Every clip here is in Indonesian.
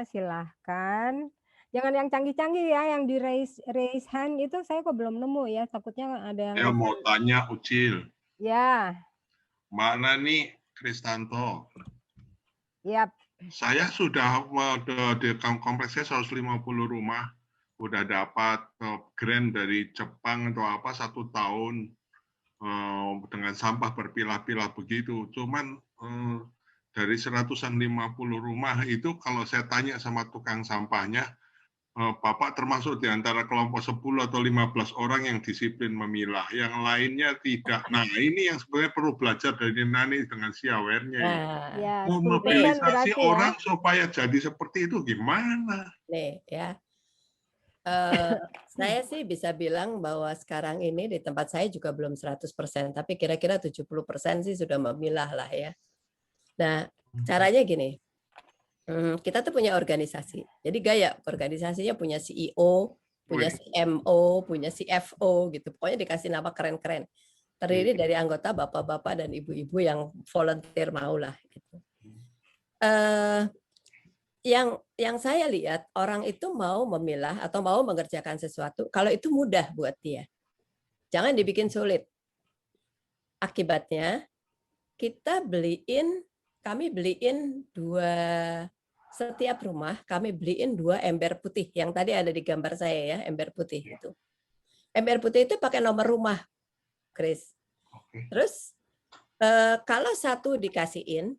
bertanya silahkan. Jangan yang canggih-canggih ya, yang di raise raise hand itu saya kok belum nemu ya, takutnya ada yang Saya mau tanya Ucil. ya, Mbak Nani Kristanto. yap. Saya sudah di kompleks saya 150 rumah, udah dapat grant dari Jepang atau apa 1 tahun dengan sampah berpilah-pilah begitu. Cuman dari 150 rumah itu kalau saya tanya sama tukang sampahnya, Bapak termasuk di antara kelompok 10 atau 15 orang yang disiplin memilah. Yang lainnya tidak. Nah, ini yang sebenarnya perlu belajar dari Nani dengan siawernya ini. Nah, Ya, 10% Memobilisasi berarti ya. orang supaya jadi seperti itu gimana? nih ya. Saya sih bisa bilang bahwa sekarang ini di tempat saya juga belum 100%, tapi kira-kira 70% sih sudah memilah lah ya. Nah, caranya gini, kita tuh punya organisasi. Jadi gaya organisasinya punya CEO, punya CMO, punya CFO gitu. Pokoknya dikasih nama keren-keren. Terdiri dari anggota bapak-bapak dan ibu-ibu yang volunteer mau lah gitu. Yang saya lihat orang itu mau memilah atau mau mengerjakan sesuatu kalau itu mudah buat dia. Jangan dibikin sulit. Akibatnya kami beliin setiap rumah kami beliin 2 ember putih yang tadi ada di gambar saya ya, ember putih itu. Ember putih itu pakai nomor rumah, Chris. Terus kalau satu dikasihin,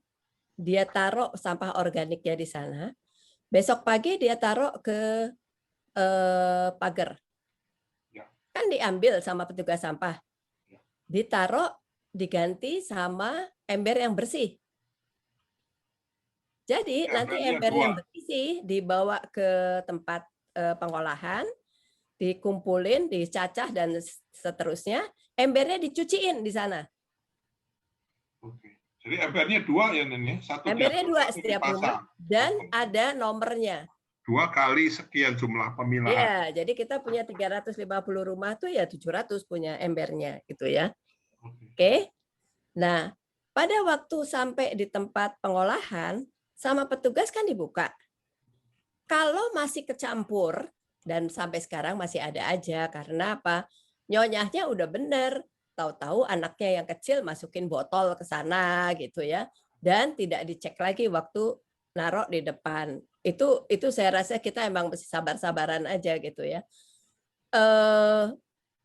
dia taruh sampah organiknya di sana. Besok pagi dia taruh ke pagar. Kan diambil sama petugas sampah. Ditaruh, diganti sama ember yang bersih. Jadi nanti ember yang bersih dibawa ke tempat pengolahan, dikumpulin, dicacah dan seterusnya. Embernya dicuciin di sana. Oke. Jadi embernya 2 ya Nen ya? Embernya 2 setiap rumah dan ada nomornya. 2 kali sekian jumlah pemilahan. Iya, jadi kita punya 350 rumah tuh ya 700 punya embernya gitu ya. Oke. Nah, pada waktu sampai di tempat pengolahan sama petugas kan dibuka. Kalau masih kecampur dan sampai sekarang masih ada aja karena apa? Nyonyahnya udah bener, tahu-tahu anaknya yang kecil masukin botol ke sana gitu ya. Dan tidak dicek lagi waktu naruh di depan. Itu saya rasa kita emang mesti sabar-sabaran aja gitu ya.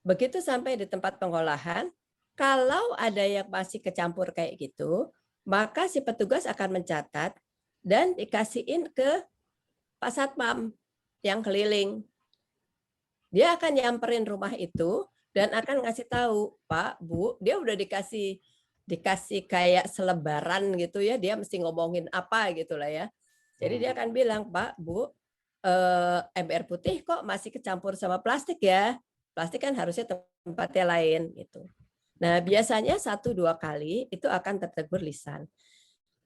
Begitu sampai di tempat pengolahan, kalau ada yang masih kecampur kayak gitu, maka si petugas akan mencatat dan dikasihin ke Pak Satpam yang keliling. Dia akan nyamperin rumah itu dan akan ngasih tahu, Pak, Bu, dia udah dikasih kayak selebaran gitu ya, dia mesti ngomongin apa gitu lah ya. Jadi dia akan bilang, Pak, Bu, ember putih kok masih kecampur sama plastik ya. Plastik kan harusnya tempatnya lain gitu. Nah, biasanya 1-2 kali itu akan tertegur lisan.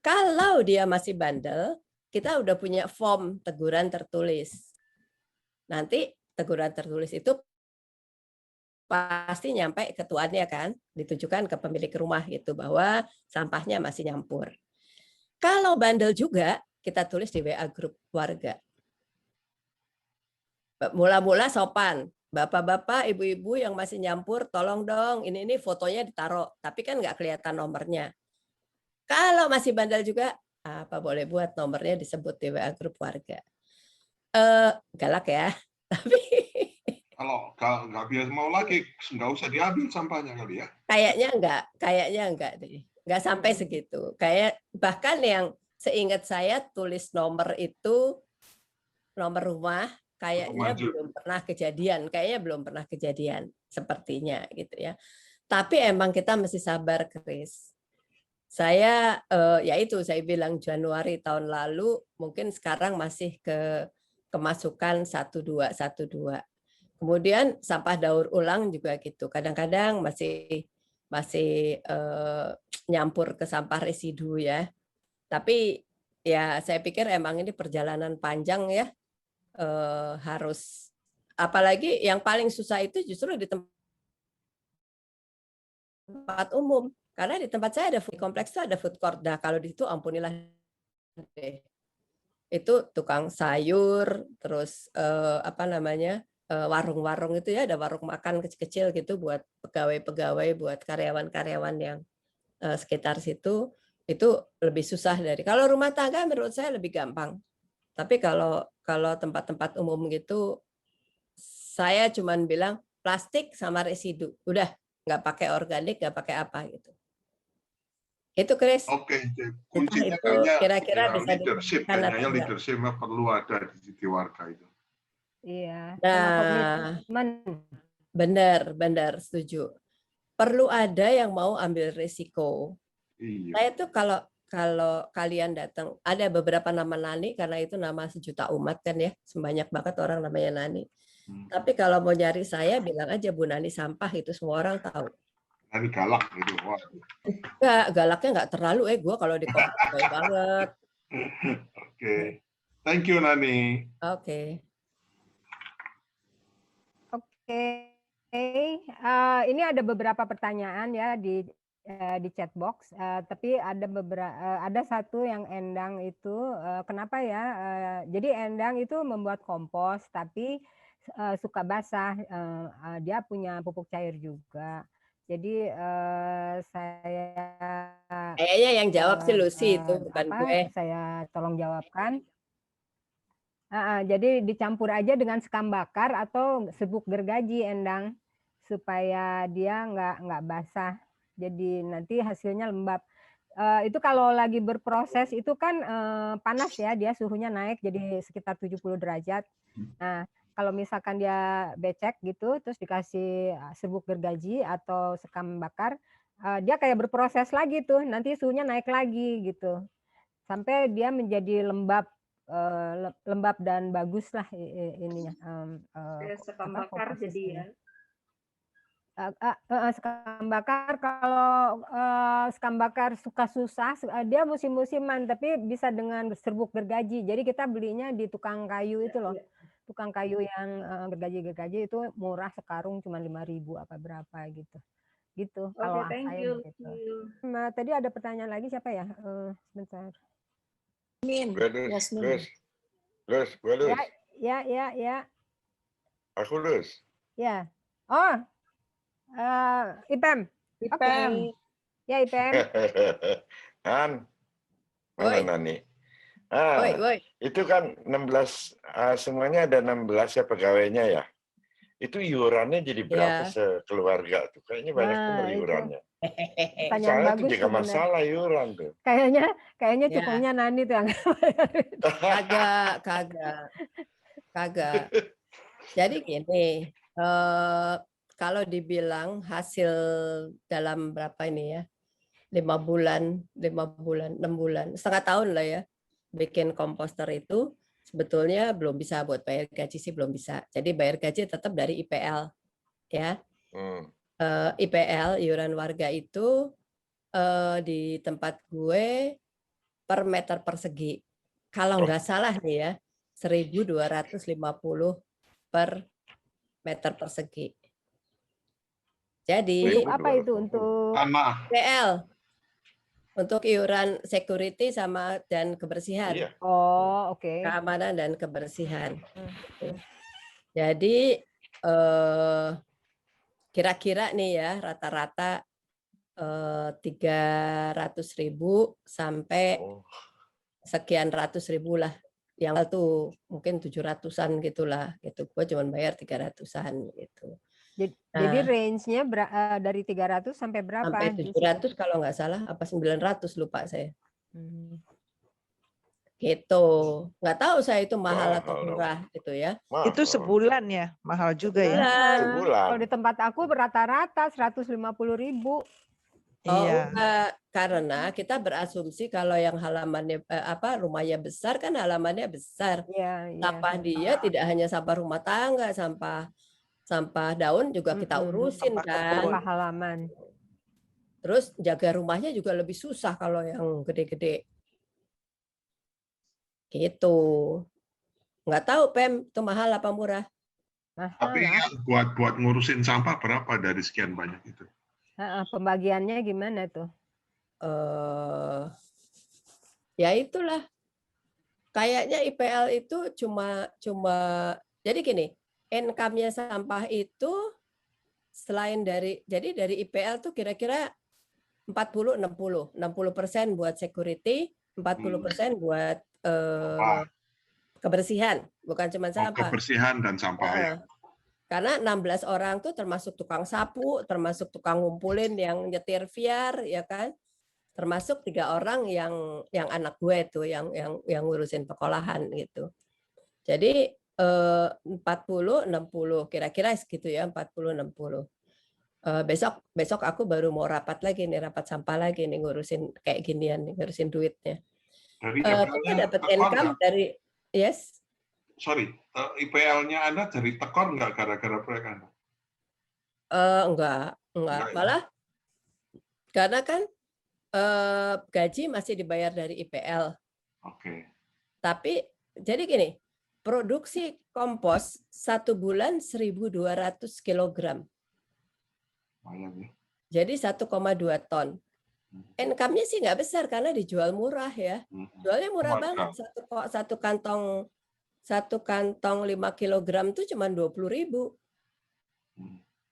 Kalau dia masih bandel, kita udah punya form teguran tertulis. Nanti teguran tertulis itu pasti nyampe ke tuannya kan, ditujukan ke pemilik rumah gitu bahwa sampahnya masih nyampur. Kalau bandel juga, kita tulis di WA grup warga. Mula-mula sopan, bapak-bapak, ibu-ibu yang masih nyampur, tolong dong, ini fotonya ditaruh, tapi kan nggak kelihatan nomornya. Kalau masih bandel juga, apa boleh buat nomornya disebut di WA grup warga. Galak ya, tapi kalau nggak biasa mau lagi, nggak usah diambil sampahnya kali ya? kayaknya enggak deh, nggak sampai segitu. Kayak bahkan yang seingat saya tulis nomor itu nomor rumah kayaknya belum pernah kejadian sepertinya gitu ya. Tapi emang kita mesti sabar, Chris. Saya ya itu saya bilang Januari tahun lalu, mungkin sekarang masih kemasukan 1212. Kemudian sampah daur ulang juga gitu. Kadang-kadang masih nyampur ke sampah residu ya. Tapi ya saya pikir emang ini perjalanan panjang ya. Harus apalagi yang paling susah itu justru di tempat umum. Karena di tempat saya ada food kompleks itu ada food court. Nah, kalau di situ ampunilah deh. itu tukang sayur, terus apa namanya, warung-warung itu ya, ada warung makan kecil-kecil gitu buat pegawai-pegawai, buat karyawan-karyawan yang sekitar situ, itu lebih susah dari. Kalau rumah tangga menurut saya lebih gampang. Tapi kalau tempat-tempat umum gitu, saya cuman bilang plastik sama residu, udah nggak pakai organik, nggak pakai apa gitu. Itu Chris. Oke, Entah kuncinya itu kayaknya kira-kira ya, bisa leadership, diterapkan atau kayaknya enggak. leadershipnya perlu ada di warga itu. Iya, sama Nah, komitmen. benar, setuju. Perlu ada yang mau ambil risiko. Iya. Saya tuh kalau kalian datang, ada beberapa nama Nani karena itu nama sejuta umat kan ya, sebanyak banget orang namanya Nani. Tapi kalau mau nyari saya, bilang aja Bu Nani sampah, itu semua orang tahu. Nani galak gitu. Wah. Enggak, galaknya nggak terlalu, gue kalau di kompleks baik banget. Oke. Thank you, Nani. Oke. Oke, ini ada beberapa pertanyaan ya di chat box, tapi ada satu yang Endang itu, kenapa ya? Jadi Endang itu membuat kompos, tapi suka basah. Dia punya pupuk cair juga. Jadi saya Kayaknya yang jawab sih Lucy itu, bukan gue. saya tolong jawabkan. Jadi dicampur aja dengan sekam bakar atau serbuk gergaji, Endang, supaya dia nggak basah. Jadi nanti hasilnya lembab. Itu kalau lagi berproses itu kan panas ya, dia suhunya naik jadi sekitar 70 derajat. Nah, kalau misalkan dia becek gitu, terus dikasih serbuk gergaji atau sekam bakar, dia kayak berproses lagi tuh, nanti suhunya naik lagi gitu, sampai dia menjadi lembab dan bagus lah ininya. Sekam bakar jadi ya. Sekam bakar, kalau sekam bakar suka susah, dia musim-musiman, tapi bisa dengan serbuk gergaji. Jadi kita belinya di tukang kayu itu loh. Tukang kayu yang gergaji itu murah, sekarung cuma 5.000 apa berapa gitu. Gitu. Kalau Thank saya you. gitu. Tadi ada pertanyaan lagi, siapa ya? Sebentar. Lus. Ya. Aku Lus. Ya. Oh, IPEM. Oke. Ya, IPEM. Kan, mana Woi. Nani? Woi. Itu kan 16, semuanya ada 16 ya pegawainya ya. Itu iurannya jadi berapa sekeluarga tuh? Kayaknya banyak benar iurannya. Pertanyaan Soalnya bagus itu juga tuh, masalah iuran tuh. Kayaknya cukongnya Nani tuh yang Kagak. Jadi gini, kalau dibilang hasil dalam berapa ini ya, 5 bulan, 6 bulan, setengah tahun lah ya, bikin komposter itu sebetulnya belum bisa buat bayar gaji sih, belum bisa. Jadi bayar gaji tetap dari IPL ya. IPL iuran warga itu di tempat gue per meter persegi. Kalau nggak salah nih ya, 1.250 per meter persegi. Jadi apa itu untuk IPL? Untuk iuran security dan kebersihan. Iya. Oh, oke. Keamanan dan kebersihan. Jadi kira-kira nih ya rata-rata 300.000 sampai sekian ratus ribu lah. Yang itu mungkin 700-an gitulah. Gitu. Gue cuma bayar 300-an gitu. Jadi range-nya dari 300 sampai berapa? Sampai 700 kalau nggak salah, apa 900 lupa saya. Gitu. Nggak tahu saya itu mahal atau murah gitu ya. Itu sebulan ya, mahal juga ya. Sebulan. Kalau di tempat aku rata-rata 150.000. Iya. Enggak, karena kita berasumsi kalau yang halamannya rumahnya besar kan halamannya besar. Iya. Sampah dia tidak hanya sampah rumah tangga, sampah daun juga kita urusin kan. Sampah halaman. Terus jaga rumahnya juga lebih susah kalau yang gede-gede. Gitu. Nggak tahu Pem, itu mahal apa murah? Tapi buat ngurusin sampah berapa dari sekian banyak itu? Pembagiannya gimana tuh? Ya itulah. Kayaknya IPL itu cuma jadi gini, income-nya sampah itu selain dari IPL tuh kira-kira 40-60% buat security, 40% buat kebersihan, bukan cuma sampah. Kebersihan dan sampah ya. Karena 16 orang tuh termasuk tukang sapu, termasuk tukang ngumpulin yang nyetir VR, ya kan? Termasuk 3 orang yang anak gue tuh yang ngurusin pekolahan gitu. Jadi 40-60 kira-kira segitu ya, 40-60. Besok aku baru mau rapat lagi nih, rapat sampah lagi nih, ngurusin kayak ginian nih, ngurusin duitnya. Kita dapat income dari IPL-nya Anda dari tekor nggak gara-gara proyek Anda? Enggak. Malah karena kan gaji masih dibayar dari IPL. Oke. Tapi jadi gini, produksi kompos 1 bulan 1.200 kg. Jadi 1,2 ton. Income-nya sih nggak besar karena dijual murah ya. Jualnya murah banget. Satu kantong 5 kg itu cuma 20.000.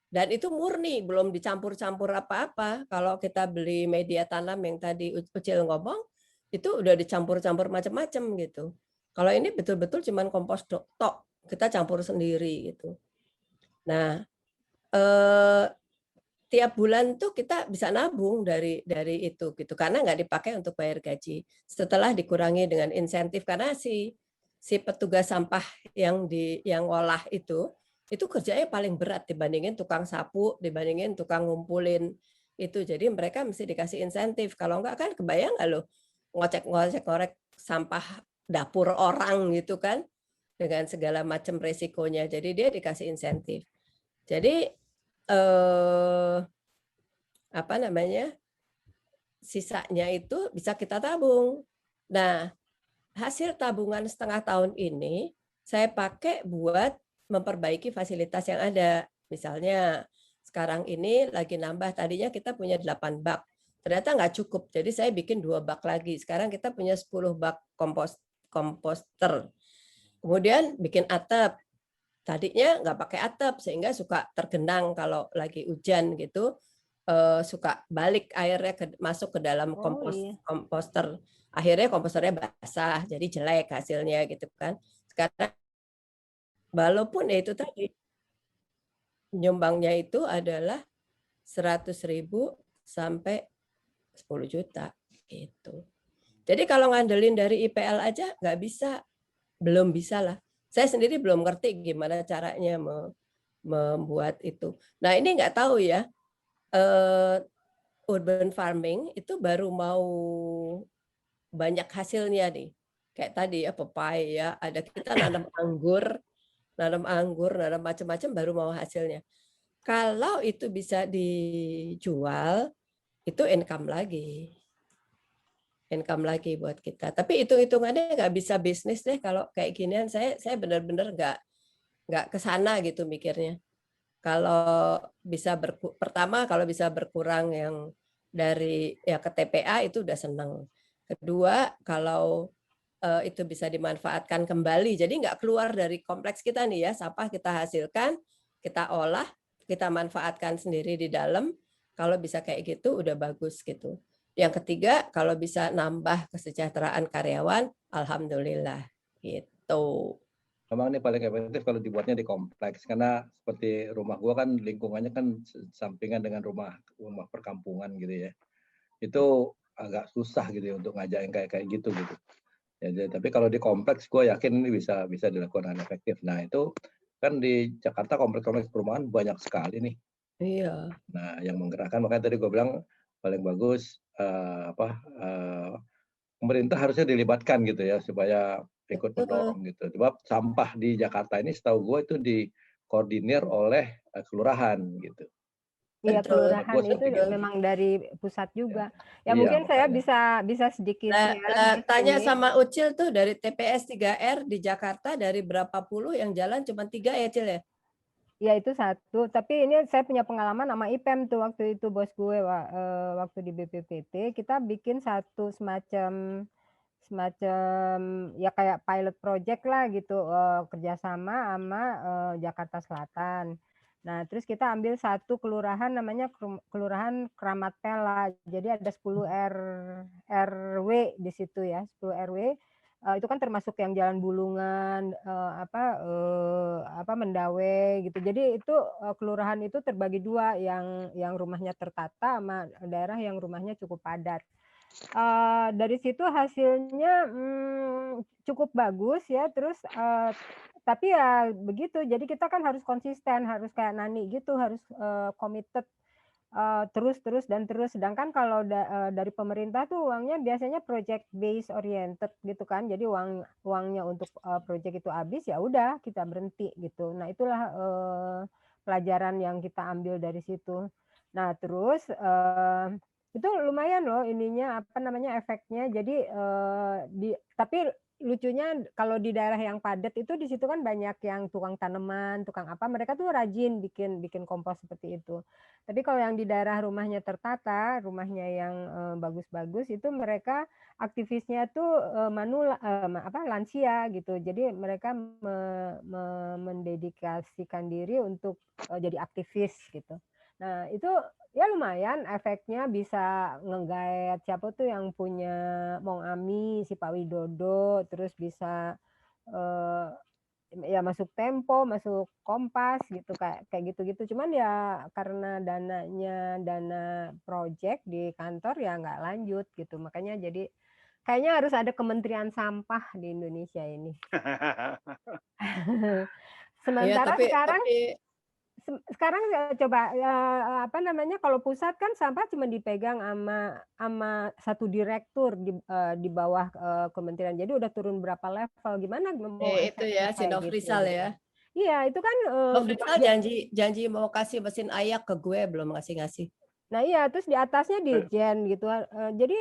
Dan itu murni, belum dicampur-campur apa-apa. Kalau kita beli media tanam yang tadi Ucil ngomong, itu udah dicampur-campur macam-macam gitu. Kalau ini betul-betul cuman kompos tok, kita campur sendiri gitu. Nah, tiap bulan tuh kita bisa nabung dari itu gitu, karena nggak dipakai untuk bayar gaji. Setelah dikurangi dengan insentif karena si petugas sampah yang olah itu kerjanya paling berat dibandingin tukang sapu, dibandingin tukang ngumpulin itu. Jadi mereka mesti dikasih insentif. Kalau enggak kan kebayang nggak lo ngorek sampah dapur orang gitu kan, dengan segala macam resikonya. Jadi dia dikasih insentif. Jadi sisanya itu bisa kita tabung. Nah, hasil tabungan setengah tahun ini saya pakai buat memperbaiki fasilitas yang ada. Misalnya sekarang ini lagi nambah, tadinya kita punya 8 bak. Ternyata nggak cukup, jadi saya bikin 2 bak lagi. Sekarang kita punya 10 bak komposter. Kemudian bikin atap. Tadinya nggak pakai atap, sehingga suka tergenang kalau lagi hujan gitu. Suka balik airnya masuk ke dalam komposter. Akhirnya komposternya basah, jadi jelek hasilnya gitu kan. Sekarang walaupun itu tadi nyumbangnya itu adalah 100.000 sampai 10 juta gitu. Jadi kalau ngandelin dari IPL aja nggak bisa, belum bisa lah. Saya sendiri belum ngerti gimana caranya membuat itu. Nah ini nggak tahu ya, urban farming itu baru mau banyak hasilnya nih. Kayak tadi ya pepaya, ada kita nanam anggur, nanam macam-macam baru mau hasilnya. Kalau itu bisa dijual, itu income lagi buat kita. Tapi hitung-hitungannya nggak bisa bisnis deh kalau kayak ginian. Saya benar-benar nggak kesana gitu mikirnya. Kalau bisa pertama kalau bisa berkurang yang dari ya ke TPA itu udah seneng. Kedua kalau itu bisa dimanfaatkan kembali, jadi nggak keluar dari kompleks kita nih ya, sampah kita hasilkan, kita olah, kita manfaatkan sendiri di dalam. Kalau bisa kayak gitu udah bagus gitu. Yang ketiga kalau bisa nambah kesejahteraan karyawan, alhamdulillah gitu. Memang ini paling efektif kalau dibuatnya di kompleks, karena seperti rumah gua kan lingkungannya kan sampingan dengan rumah perkampungan gitu ya. Itu agak susah gitu ya untuk ngajakin kayak gitu gitu. Ya, tapi kalau di kompleks gue yakin ini bisa dilakukan dengan efektif. Nah, itu kan di Jakarta kompleks-kompleks perumahan banyak sekali nih. Iya. Nah, yang menggerakkan, makanya tadi gue bilang paling bagus pemerintah harusnya dilibatkan gitu ya supaya ikut mendorong gitu. Sebab sampah di Jakarta ini setahu gue itu dikoordinir oleh kelurahan gitu. Iya, kelurahan itu memang dari pusat juga. Ya mungkin saya bisa sedikit tanya sama Ucil tuh dari TPS 3R di Jakarta dari berapa puluh yang jalan cuma 3 ya Cil ya? Ya itu 1, tapi ini saya punya pengalaman sama IPEM tuh waktu itu bos gue waktu di BPPT kita bikin satu semacam semacam ya kayak pilot project lah gitu, kerjasama sama Jakarta Selatan. Nah, terus kita ambil satu kelurahan namanya Kelurahan Keramat Pela. Jadi ada 10 RW di situ ya, 10 RW. Itu kan termasuk yang Jalan Bulungan, Mendawe gitu. Jadi itu kelurahan itu terbagi dua, yang rumahnya tertata sama daerah yang rumahnya cukup padat. Dari situ hasilnya cukup bagus ya, terus tapi ya begitu, jadi kita kan harus konsisten, harus kayak Nani gitu, harus committed terus, sedangkan kalau dari pemerintah tuh uangnya biasanya project based oriented gitu kan, jadi uangnya untuk project itu habis, ya udah kita berhenti gitu. Nah itulah pelajaran yang kita ambil dari situ. Nah terus itu lumayan loh ininya, efeknya. Jadi tapi lucunya kalau di daerah yang padat itu di situ kan banyak yang tukang tanaman, tukang apa, mereka tuh rajin bikin kompos seperti itu. Tapi kalau yang di daerah rumahnya tertata, rumahnya yang bagus-bagus, itu mereka aktivisnya tuh lansia gitu. Jadi mereka mendedikasikan diri untuk jadi aktivis gitu. Nah itu ya lumayan efeknya, bisa ngegaet siapa tuh yang punya Mong Ami, si Pak Widodo, terus bisa ya masuk Tempo, masuk Kompas gitu, kayak gitu-gitu. Cuman ya karena dana project di kantor ya nggak lanjut gitu. Makanya jadi kayaknya harus ada Kementerian Sampah di Indonesia ini. Sementara sekarang coba kalau pusat kan sampah cuma dipegang sama satu direktur di bawah kementerian, jadi udah turun berapa level, gimana mau itu ya si Nofrisal gitu. ya. Iya itu kan Nofrisal janji mau kasih mesin ayak ke gue, belum ngasih. Nah iya, terus di atasnya dirjen gitu. Jadi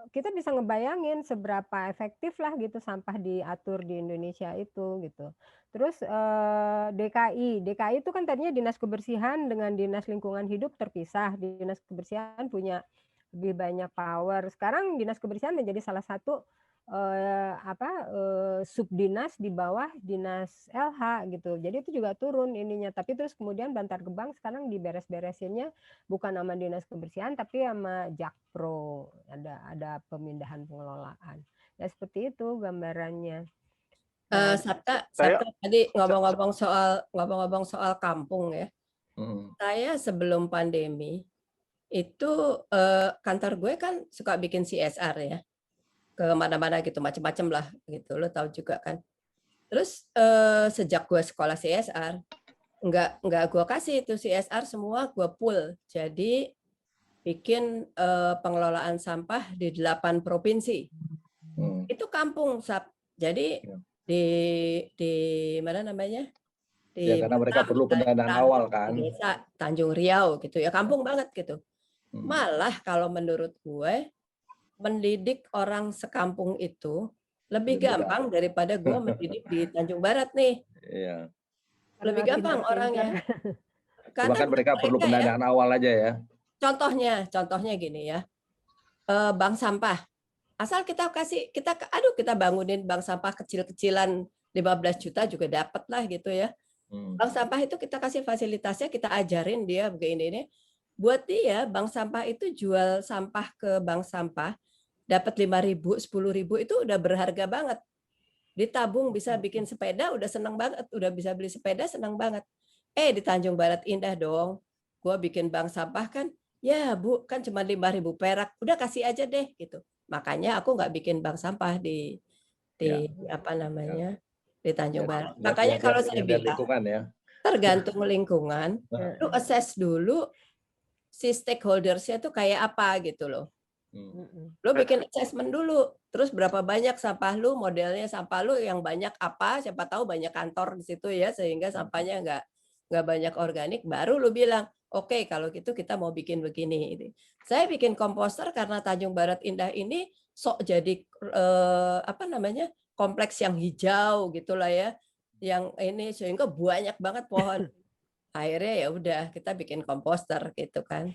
kita bisa ngebayangin seberapa efektif lah gitu sampah diatur di Indonesia itu gitu. Terus DKI itu kan tadinya Dinas Kebersihan dengan Dinas Lingkungan Hidup terpisah. Dinas Kebersihan punya lebih banyak power. Sekarang Dinas Kebersihan menjadi salah satu subdinas di bawah Dinas LH gitu. Jadi itu juga turun ininya. Tapi terus kemudian Bantar Gebang sekarang diberes-beresinnya bukan sama Dinas Kebersihan tapi sama Jakpro. Ada pemindahan pengelolaan. Ya seperti itu gambarannya. Sabta tadi ngomong-ngomong soal kampung ya. Saya sebelum pandemi itu kantor gue kan suka bikin CSR ya, ke mana-mana gitu, macam-macam lah gitu, lo tahu juga kan. Terus sejak gue sekolah CSR, nggak gue kasih itu CSR, semua gue pull. Jadi bikin pengelolaan sampah di 8 provinsi. Itu kampung, Sab. Jadi di mana namanya? Karena mereka perlu pendanaan awal kan. Di desa Tanjung Riau gitu ya, kampung banget gitu. Malah kalau menurut gue mendidik orang sekampung itu lebih gampang daripada gue mendidik di Tanjung Barat nih. Iya. Lebih gampang orangnya. Karena kan mereka perlu pendanaan awal aja ya. Contohnya gini ya. Bank sampah. Asal kita bangunin bank sampah kecil-kecilan 15 juta juga dapat lah gitu ya. Bank sampah itu kita kasih fasilitasnya, kita ajarin dia begini ini. Buat dia bank sampah itu jual sampah ke bank sampah dapat 5.000, 10.000 itu udah berharga banget. Ditabung bisa bikin sepeda udah seneng banget, udah bisa beli sepeda seneng banget. Di Tanjung Barat indah dong. Gua bikin bank sampah kan, ya Bu, kan cuma 5.000 perak, udah kasih aja deh gitu. Makanya aku nggak bikin bank sampah di di Tanjung Barat. Makanya kalau saya bilang tergantung lingkungan, lu assess dulu si stakeholders-nya tuh kayak apa gitu loh. Lu bikin assessment dulu, terus berapa banyak sampah lu, modelnya sampah lu yang banyak apa, siapa tahu banyak kantor di situ ya, sehingga sampahnya nggak banyak organik, baru lu bilang, oke, kalau gitu kita mau bikin begini. Saya bikin komposter karena Tanjung Barat Indah ini sok jadi kompleks yang hijau gitulah ya, yang ini sehingga banyak banget pohon. Akhirnya ya udah kita bikin komposter gitu kan.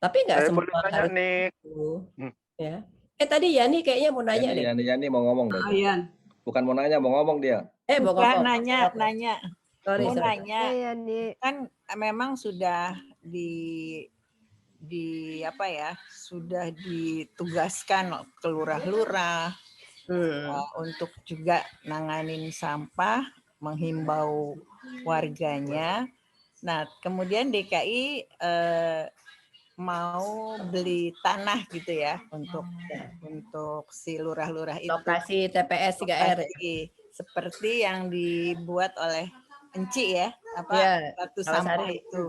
Tapi nggak semua harus itu, ya. Tadi Yani kayaknya mau nanya deh. Yani mau ngomong deh. Yan. Bukan mau nanya, mau ngomong dia. Mau Bukan ngomong. nanya. Sorry, Mau sorry. nanya, kan memang sudah apa ya, sudah ditugaskan ke lurah-lurah untuk juga nanganin sampah, menghimbau warganya. Nah, kemudian DKI mau beli tanah gitu ya untuk si lurah-lurah itu. Lokasi TPS 3R. Seperti yang dibuat oleh Enci ya, batu sampah itu.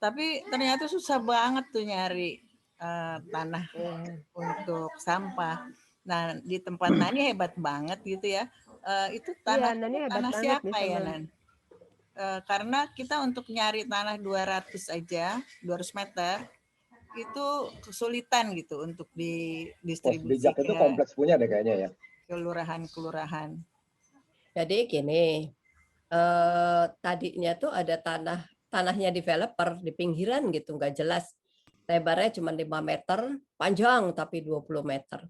Tapi ternyata susah banget tuh nyari tanah untuk sampah. Nah, di tempat Nani hebat banget gitu ya. Itu tanah siapa ya, Nan? Karena kita untuk nyari tanah 200 aja, 200 meter, itu kesulitan gitu untuk didistribusikan. Bijak itu kompleks punya deh kayaknya ya. Kelurahan-kelurahan. Jadi gini, tadinya tuh ada tanahnya developer di pinggiran gitu, nggak jelas. Lebarnya cuma 5 meter, panjang tapi 20 meter.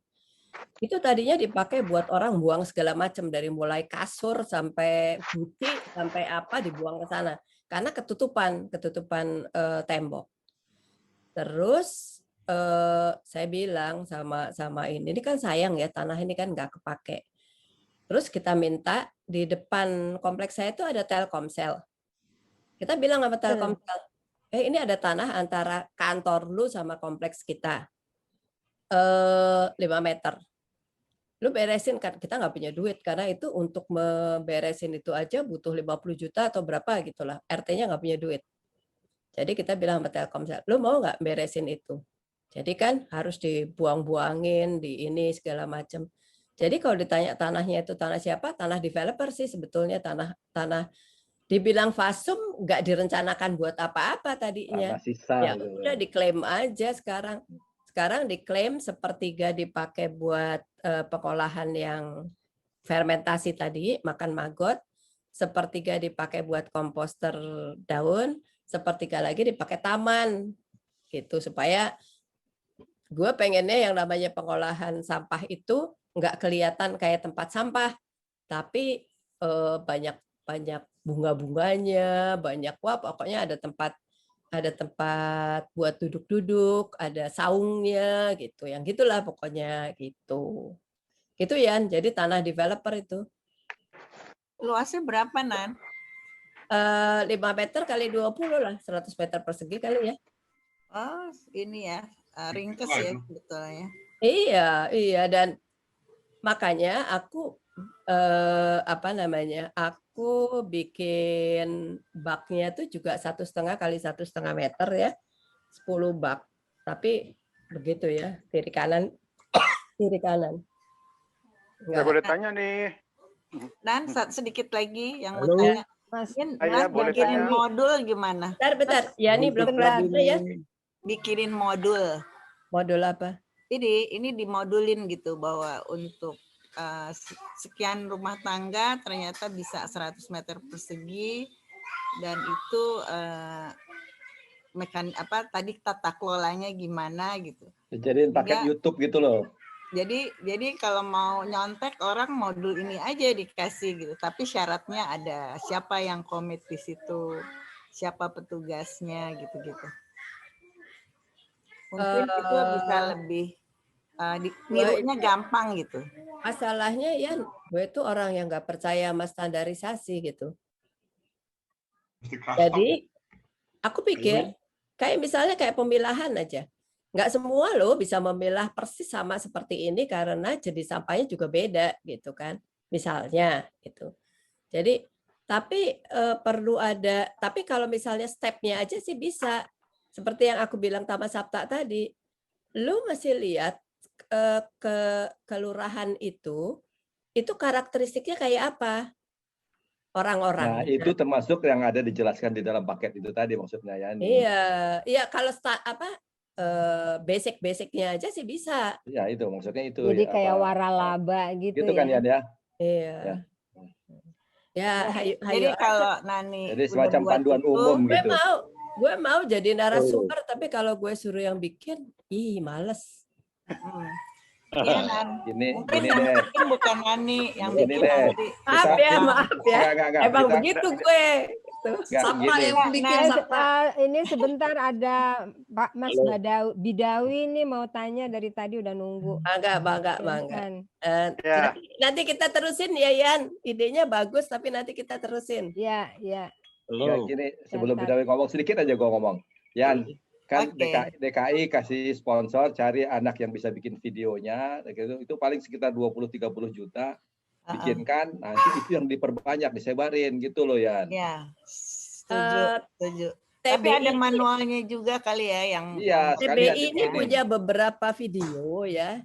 Itu tadinya dipakai buat orang buang segala macam, dari mulai kasur sampai buti sampai apa dibuang ke sana karena ketutupan tembok. Terus saya bilang sama ini kan sayang ya, tanah ini kan nggak kepake. Terus kita minta di depan kompleks saya itu ada Telkomsel. Kita bilang sama Telkomsel, ini ada tanah antara kantor lu sama kompleks kita 5 meter. Lu beresin, kan kita nggak punya duit karena itu untuk memberesin itu aja butuh 50 juta atau berapa gitulah. RT-nya nggak punya duit. Jadi kita bilang sama Telkomsel, lu mau nggak beresin itu? Jadi kan harus dibuang-buangin, di ini segala macam. Jadi kalau ditanya tanahnya itu tanah siapa? Tanah developer sih sebetulnya, tanah dibilang fasum nggak direncanakan buat apa-apa tadinya. Ya udah diklaim aja sekarang. Sekarang diklaim sepertiga dipakai buat pengolahan yang fermentasi tadi, makan maggot, sepertiga dipakai buat komposter daun, sepertiga lagi dipakai taman, gitu supaya gue pengennya yang namanya pengolahan sampah itu nggak kelihatan kayak tempat sampah, tapi banyak bunga-bunganya, banyak pokoknya ada tempat buat duduk-duduk, ada saungnya gitu, yang gitulah pokoknya gitu. Gitu Yan, jadi tanah developer itu. Luasnya berapa, Nan? 5 meter kali 20 lah, 100 meter persegi kali ya. Oh, ini ya, ringkes ya sebetulnya. Iya, dan makanya aku aku bikin baknya tuh juga 1,5 kali 1,5 meter ya, 10 bak. Tapi begitu ya, kiri kanan. Saya boleh tanya nih. Dan sedikit lagi yang mau tanya. Mas, bikinin modul gimana? Bentar. Ya ini belum kelar ya. Bikinin modul. Modul apa? Ini dimodulin gitu bahwa untuk sekian rumah tangga ternyata bisa 100 meter persegi dan itu tadi tata kelolanya gimana gitu. Jadi paket YouTube gitu loh. Jadi kalau mau nyontek orang modul ini aja dikasih gitu, tapi syaratnya ada siapa yang komit di situ, siapa petugasnya gitu-gitu. Mungkin itu bisa lebih nirunya gampang gitu. Masalahnya ya, gue itu orang yang nggak percaya sama standarisasi gitu. Jadi aku pikir kayak pemilahan aja. Nggak semua loh bisa memilah persis sama seperti ini karena jenis sampahnya juga beda gitu kan. Misalnya gitu. Jadi tapi perlu ada, tapi kalau misalnya stepnya aja sih bisa. Seperti yang aku bilang Taman Sapta tadi, lu masih lihat ke kelurahan itu karakteristiknya kayak apa orang-orang. Nah, itu termasuk yang ada dijelaskan di dalam paket itu tadi maksudnya ya. Iya kalau basic-basicnya aja sih bisa. Iya itu maksudnya itu. Jadi kayak waralaba gitu. Gitu kan ya. Iya. Ya, jadi kalau Nani jadi semacam panduan umum gitu. Gue mau jadi narasumber, tapi kalau gue suruh yang bikin, males. Iya, Nan. Gini deh. Mungkin bukan Nani yang Gini bikin deh. nanti. Maaf ya. Enggak, Emang kita- begitu gue. Sapa gini. yang bikin Sapa. Ini sebentar ada Pak Mas Bidawi nih mau tanya dari tadi udah nunggu. Bangga. Silahkan. Nanti kita terusin ya, Yan. Idenya bagus, tapi nanti kita terusin. Iya. Ya, gini, sebelum Bidawi ngomong sedikit aja gue ngomong. Yan, kan DKI kasih sponsor cari anak yang bisa bikin videonya, gitu. Itu paling sekitar 20-30 juta. Bikinkan, nanti itu yang diperbanyak, disebarin gitu loh, Yan. Iya, setuju. Tapi ada manualnya juga kali ya yang TBI ini punya beberapa video ya.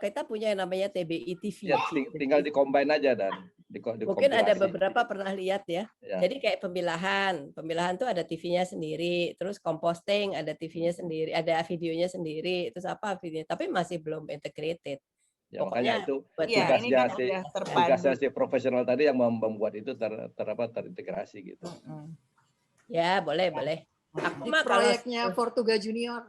Kita punya yang namanya TBI TV. Ya, tinggal dikombin aja dan mungkin ada beberapa pernah lihat ya. Jadi kayak pemilahan tuh ada TV-nya sendiri, terus composting ada TV-nya sendiri, ada videonya sendiri, terus apa videonya, tapi masih belum integrated. Ya, makanya itu tugasnya si profesional tadi yang membuat itu terintegrasi gitu. Ya, boleh. Aku mah proyeknya Portuga Junior.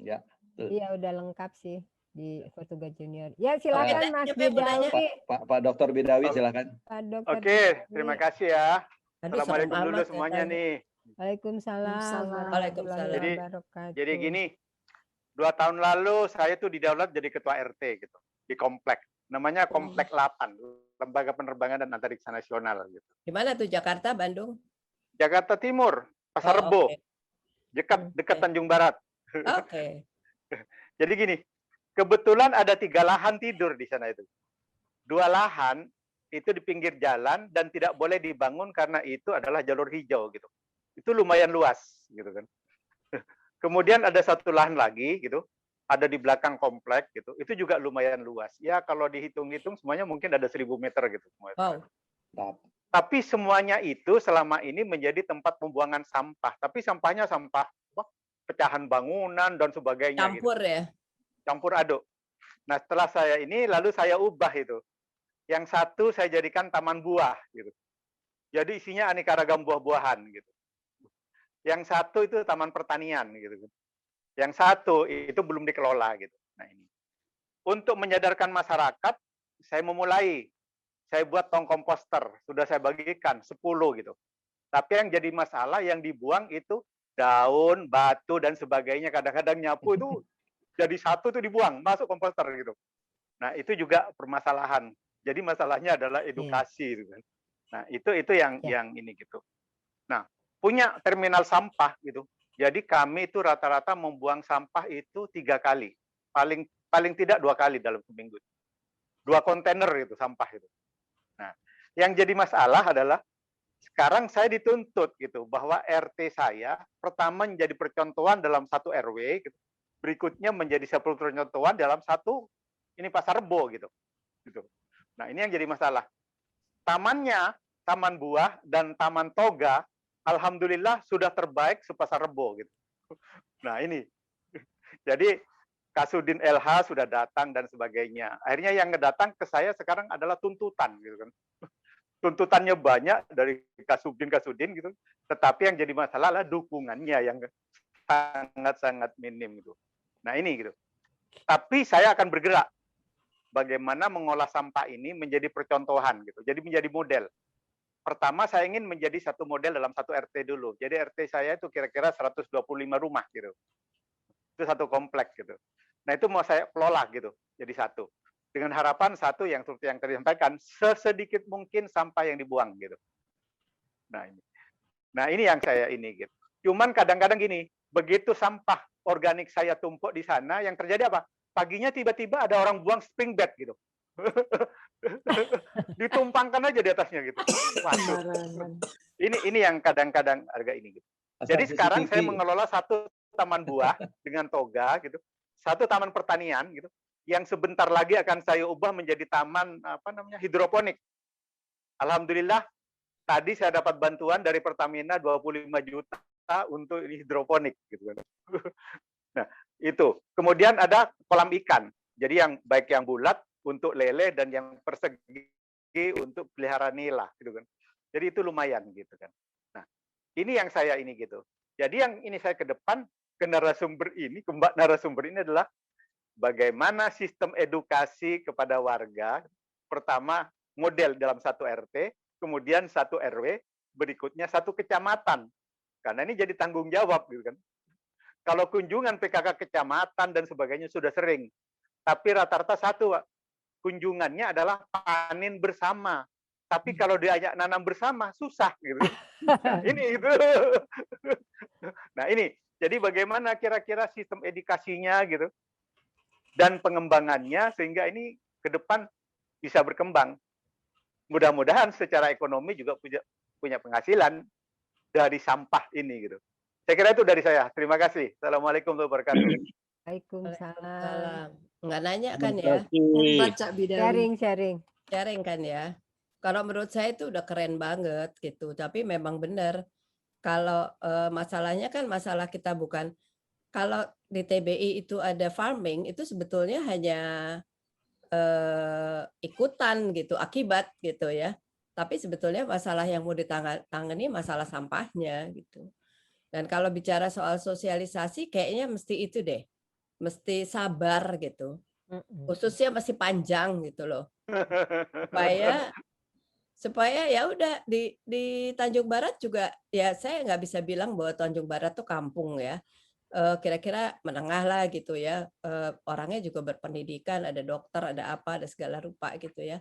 Ya. Iya, udah lengkap sih di Portuga Junior. Ya, silakan Mas Bidawi. Pak Dr. Bidawi silakan. Oke, terima kasih ya. Assalamualaikum dulu semuanya nih. Waalaikumsalam. Jadi gini, 2 tahun lalu saya tuh didaulat jadi ketua RT gitu di komplek. Namanya Komplek 8, Lembaga Penerbangan dan Antariksa Nasional gitu. Di mana tuh, Jakarta, Bandung? Jakarta Timur, Pasar Rebo. Dekat Tanjung Barat. Oke. Jadi gini, kebetulan ada 3 lahan tidur di sana itu. 2 lahan itu di pinggir jalan dan tidak boleh dibangun karena itu adalah jalur hijau gitu. Itu lumayan luas gitu kan. Kemudian ada 1 lahan lagi gitu, ada di belakang komplek gitu. Itu juga lumayan luas. Ya kalau dihitung-hitung semuanya mungkin ada 1000 meter gitu. Wow. Tapi semuanya itu selama ini menjadi tempat pembuangan sampah. Tapi sampahnya sampah pecahan bangunan dan sebagainya. Campur gitu. Ya? Campur aduk. Nah setelah saya ini lalu saya ubah itu. Yang satu saya jadikan taman buah gitu. Jadi isinya aneka ragam buah-buahan gitu. Yang satu itu taman pertanian gitu. Yang satu itu belum dikelola gitu. Nah ini. Untuk menyadarkan masyarakat, saya memulai. Saya buat tong komposter, sudah saya bagikan 10 gitu. Tapi yang jadi masalah yang dibuang itu daun, batu dan sebagainya, kadang-kadang nyapu itu jadi satu tuh dibuang, masuk komposter gitu. Nah, itu juga permasalahan. Jadi masalahnya adalah edukasi gitu kan. Nah, itu yang ini gitu. Nah, punya terminal sampah gitu. Jadi kami itu rata-rata membuang sampah itu 3 kali. Paling tidak 2 kali dalam seminggu. 2 kontainer itu sampah itu. Nah, yang jadi masalah adalah sekarang saya dituntut gitu bahwa RT saya pertama menjadi percontohan dalam 1 RW gitu. Berikutnya menjadi 10 percontohan dalam 1 ini Pasar Rebo gitu. Nah, ini yang jadi masalah. Tamannya, Taman Buah dan Taman Toga alhamdulillah sudah terbaik se-Pasar Rebo gitu. Nah, ini. Jadi Kasudin LH sudah datang dan sebagainya. Akhirnya yang datang ke saya sekarang adalah tuntutan gitu kan. Tuntutannya banyak dari Kasudin gitu. Tetapi yang jadi masalah adalah dukungannya yang sangat-sangat minim gitu. Nah, ini gitu. Tapi saya akan bergerak bagaimana mengolah sampah ini menjadi percontohan gitu. Jadi menjadi model. Pertama saya ingin menjadi 1 model dalam 1 RT dulu. Jadi RT saya itu kira-kira 125 rumah gitu. Itu 1 komplek gitu. Nah, itu mau saya kelola gitu. Jadi 1. Dengan harapan 1 yang seperti yang tadi disampaikan, sesedikit mungkin sampah yang dibuang gitu. Nah, ini yang saya ini gitu. Cuman kadang-kadang gini, begitu sampah organik saya tumpuk di sana, yang terjadi apa? Paginya tiba-tiba ada orang buang spring bed gitu. Ditumpangkan aja di atasnya gitu. Waduh. Ini yang kadang-kadang agak ini gitu. Jadi sekarang saya mengelola 1 taman buah dengan toga gitu. 1 taman pertanian gitu. Yang sebentar lagi akan saya ubah menjadi taman hidroponik. Alhamdulillah tadi saya dapat bantuan dari Pertamina 25 juta untuk hidroponik gitu kan. Nah, itu. Kemudian ada kolam ikan. Jadi yang baik yang bulat untuk lele dan yang persegi untuk pelihara nila gitu kan. Jadi itu lumayan gitu kan. Nah, ini yang saya ini gitu. Jadi yang ini saya ke depan ke narasumber ini adalah bagaimana sistem edukasi kepada warga, pertama model dalam satu RT, kemudian satu RW, berikutnya satu kecamatan. Karena ini jadi tanggung jawab gitu kan. Kalau kunjungan PKK kecamatan dan sebagainya sudah sering, tapi rata-rata satu, Pak. Kunjungannya adalah panen bersama. Tapi kalau diajak nanam bersama susah gitu. Nah, ini itu. Nah, ini. Jadi bagaimana kira-kira sistem edukasinya gitu dan pengembangannya sehingga ini ke depan bisa berkembang. Mudah-mudahan secara ekonomi juga punya penghasilan dari sampah ini gitu. Saya kira itu dari saya. Terima kasih. Assalamualaikum warahmatullahi wabarakatuh. Waalaikumsalam. Nggak nanya kan ya? Sharing kan ya. Kalau menurut saya itu udah keren banget gitu. Tapi memang benar. Kalau masalahnya kan masalah kita bukan. Kalau di TBI itu ada farming, itu sebetulnya hanya ikutan gitu, akibat gitu ya. Tapi sebetulnya masalah yang mau ditangani masalah sampahnya gitu. Dan kalau bicara soal sosialisasi kayaknya mesti itu deh. Mesti sabar gitu. Khususnya masih panjang gitu loh. Supaya ya udah di Tanjung Barat juga ya saya nggak bisa bilang bahwa Tanjung Barat tuh kampung ya. Kira-kira menengah lah gitu ya. Orangnya juga berpendidikan, ada dokter, ada apa, ada segala rupa gitu ya.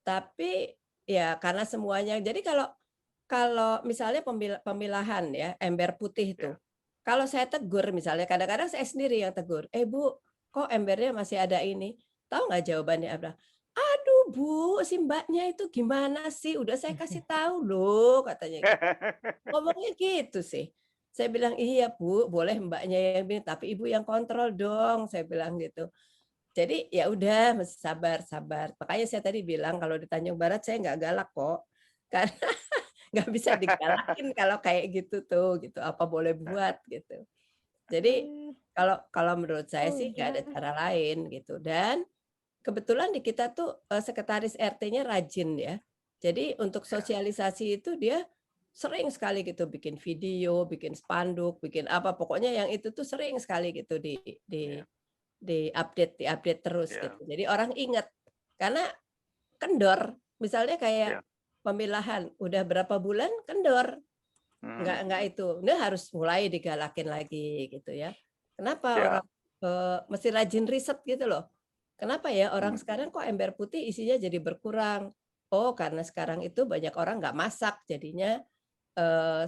Tapi ya karena semuanya, jadi kalau misalnya pemilahan ya ember putih itu, kalau saya tegur misalnya, kadang-kadang saya sendiri yang tegur, Bu, kok embernya masih ada ini? Tahu nggak jawabannya apa? Aduh Bu, si mbaknya itu gimana sih? Udah saya kasih tahu loh, katanya gitu. Ngomongnya gitu sih. Saya bilang, iya Bu, boleh mbaknya yang bilang, tapi Ibu yang kontrol dong, saya bilang gitu. Jadi ya udah, mesti sabar. Makanya saya tadi bilang kalau di Tanjung Barat saya nggak galak kok, karena nggak bisa digalakin kalau kayak gitu tuh, gitu. Apa boleh buat gitu. Jadi kalau menurut saya sih nggak ada cara lain gitu. Dan kebetulan di kita tuh sekretaris RT-nya rajin ya. Jadi untuk sosialisasi itu dia sering sekali gitu bikin video, bikin spanduk, bikin apa, pokoknya yang itu tuh sering sekali gitu di update terus gitu. Jadi orang ingat karena kendor, misalnya kayak pemilahan udah berapa bulan kendor, nggak itu, ini harus mulai digalakin lagi gitu ya. Kenapa orang mesti rajin riset gitu loh? Kenapa ya orang sekarang kok ember putih isinya jadi berkurang? Oh karena sekarang itu banyak orang nggak masak, jadinya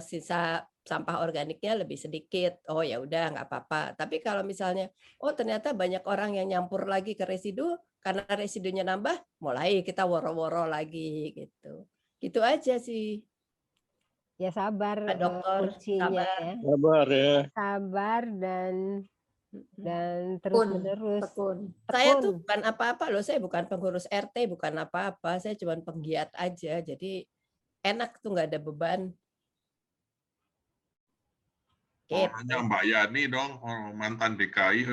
sisa sampah organiknya lebih sedikit. Oh ya udah nggak apa-apa. Tapi kalau misalnya, oh ternyata banyak orang yang nyampur lagi ke residu, karena residunya nambah, mulai kita woro-woro lagi gitu. Gitu aja sih. Ya sabar, Pak Dokter, kuncinya sabar. ya. Sabar ya. Sabar dan terus-menerus. Saya tuh bukan apa-apa loh, saya bukan pengurus RT, bukan apa-apa, saya cuma penggiat aja. Jadi enak tuh nggak ada beban. Hanya Mbak Yani dong, mantan DKI.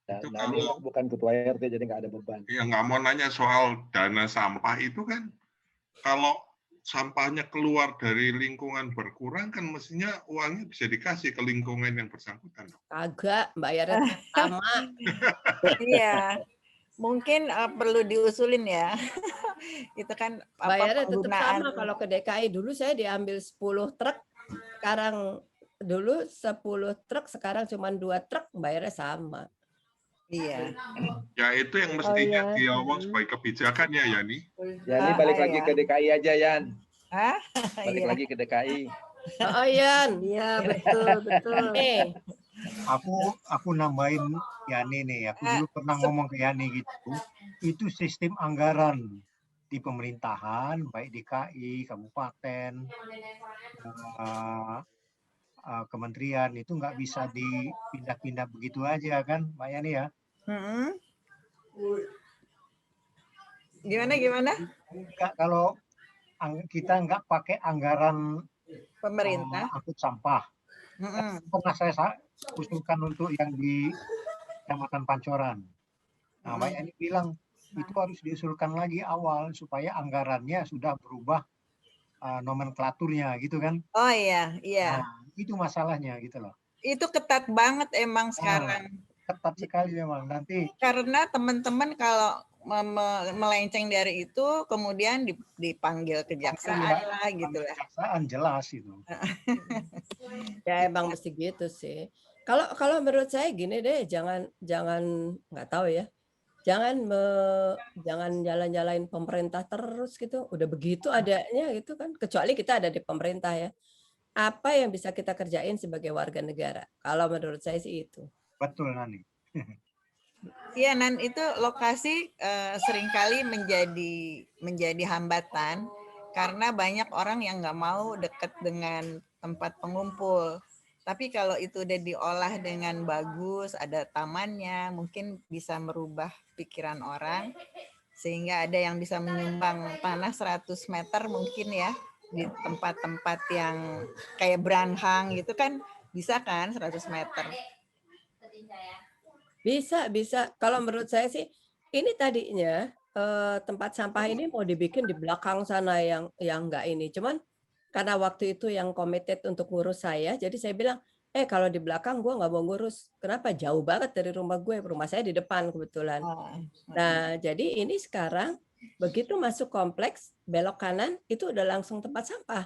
Itu kalau bukan ketua RT jadi nggak ada beban. Ya nggak mau nanya soal dana sampah itu kan, kalau sampahnya keluar dari lingkungan berkurang kan mestinya uangnya bisa dikasih ke lingkungan yang bersangkutan. Kagak, bayarnya sama. Iya, mungkin perlu diusulin ya. Itu kan bayarnya tetap sama. Kalau ke DKI dulu saya diambil 10 truk, sekarang dulu 10 truk, sekarang cuma 2 truk, bayarnya sama. Iya. Ya itu yang mestinya diomong sebagai kebijakan ya Yani. Yani balik lagi ke DKI aja Yan. Balik lagi ke DKI. Oh Yan. Iya betul. Aku nambahin Yani nih. Aku dulu pernah ngomong ke Yani gitu. Itu sistem anggaran di pemerintahan, baik DKI, kabupaten, kementerian itu nggak bisa dipindah-pindah begitu aja kan, Mbak Yani ya? Gimana? Enggak, kalau kita nggak pakai anggaran pemerintah angkut sampah. Pernah saya usulkan untuk yang di Kecamatan Pancoran. Nah, Mbak Yani bilang itu harus diusulkan lagi awal supaya anggarannya sudah berubah nomenklaturnya gitu kan? Oh iya. Nah, itu masalahnya gitu loh. Itu ketat banget emang sekarang. ketat sekali memang nanti. Karena teman-teman kalau melenceng dari itu kemudian dipanggil kejaksaan lah gitu lah. Kejaksaan jelas itu. Ya emang mesti gitu sih. Kalau menurut saya gini deh, jangan nggak tahu ya. Jangan jalan-jalain pemerintah terus gitu. Udah begitu adanya gitu kan. Kecuali kita ada di pemerintah ya. Apa yang bisa kita kerjain sebagai warga negara? Kalau menurut saya sih itu. Betul, Nani. Iya, Nan, itu lokasi seringkali menjadi hambatan karena banyak orang yang nggak mau dekat dengan tempat pengumpul. Tapi kalau itu udah diolah dengan bagus, ada tamannya, mungkin bisa merubah pikiran orang sehingga ada yang bisa menyumbang tanah 100 meter mungkin ya di tempat-tempat yang kayak Branghang gitu kan bisa kan 100 meter. Bisa. Kalau menurut saya sih, ini tadinya tempat sampah ini mau dibikin di belakang sana yang enggak ini. Cuman karena waktu itu yang committed untuk ngurus saya, jadi saya bilang, kalau di belakang gue nggak mau ngurus. Kenapa? Jauh banget dari rumah gue. Rumah saya di depan kebetulan. Nah, jadi ini sekarang begitu masuk kompleks, belok kanan, itu udah langsung tempat sampah.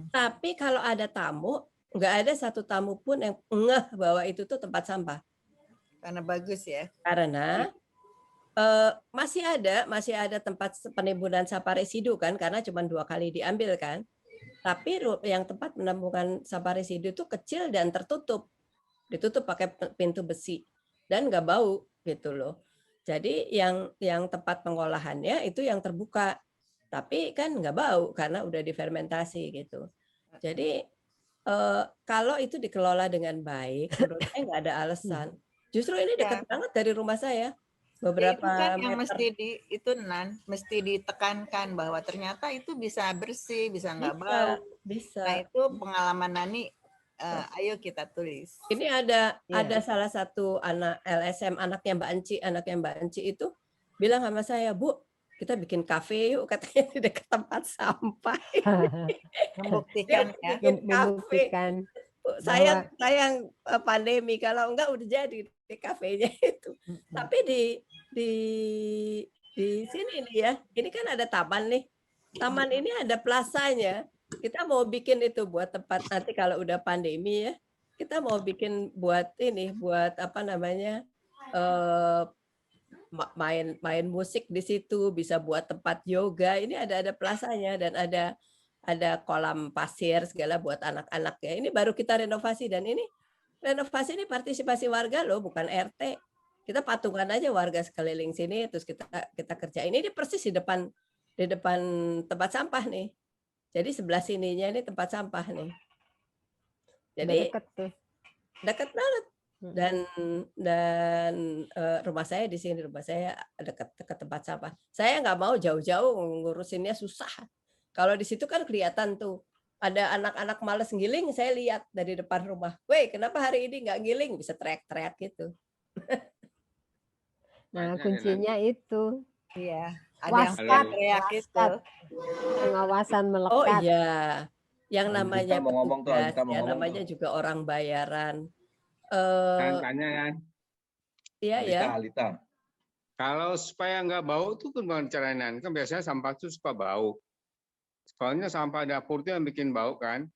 Tapi kalau ada tamu, nggak ada satu tamu pun yang ngeh bahwa itu tuh tempat sampah. Karena bagus ya. Karena masih ada tempat penimbunan sampah residu kan, karena cuma 2 kali diambil kan. Tapi yang tempat penampungan sampah residu itu kecil dan tertutup, ditutup pakai pintu besi dan nggak bau gitu loh. Jadi yang tempat pengolahannya itu yang terbuka, tapi kan nggak bau karena udah difermentasi gitu. Jadi kalau itu dikelola dengan baik, menurut saya nggak ada alasan. Justru ini dekat banget dari rumah saya. Beberapa ya, itu kan yang meter. mesti ditekankan bahwa ternyata itu bisa bersih, bisa nggak bau. Bisa. Nah, itu pengalaman Nani, ayo kita tulis. Ini ada salah satu anak LSM, anaknya Mbak Enci itu bilang sama saya, Bu, kita bikin kafe yuk, katanya di dekat tempat sampah. Membuktikan ya. Membuktikan. Sayang pandemi, kalau enggak udah jadi di kafenya itu. Tapi di sini nih ya, ini kan ada taman nih. Taman ini ada plasanya. Kita mau bikin itu buat tempat nanti kalau udah pandemi ya. Kita mau bikin buat apa namanya? Main musik di situ, bisa buat tempat yoga. Ini ada plasanya dan ada kolam pasir segala buat anak-anak ya. Ini baru kita renovasi dan ini renovasi ini partisipasi warga loh, bukan RT. Kita patungan aja warga sekeliling sini terus kita kerjain. Ini persis di depan tempat sampah nih. Jadi sebelah sininya ini tempat sampah nih. Jadi dekat banget. Dan rumah saya di sini, rumah saya dekat tempat sampah. Saya nggak mau jauh-jauh, ngurusinnya susah. Kalau di situ kan kelihatan tuh ada anak-anak malas ngiling, saya lihat dari depan rumah. Weh, kenapa hari ini nggak ngiling? Bisa teriak-teriak gitu. Nah, kuncinya itu. Iya. Waskat, pengawasan melekat. Oh iya, yang namanya petugas, ya namanya juga orang bayaran. Tanya kan? Iya ya. Alita. Kalau supaya nggak bau tuh gimana caranya? Kan biasanya sampah itu suka bau. Soalnya sampah dapur itu yang bikin bau kan?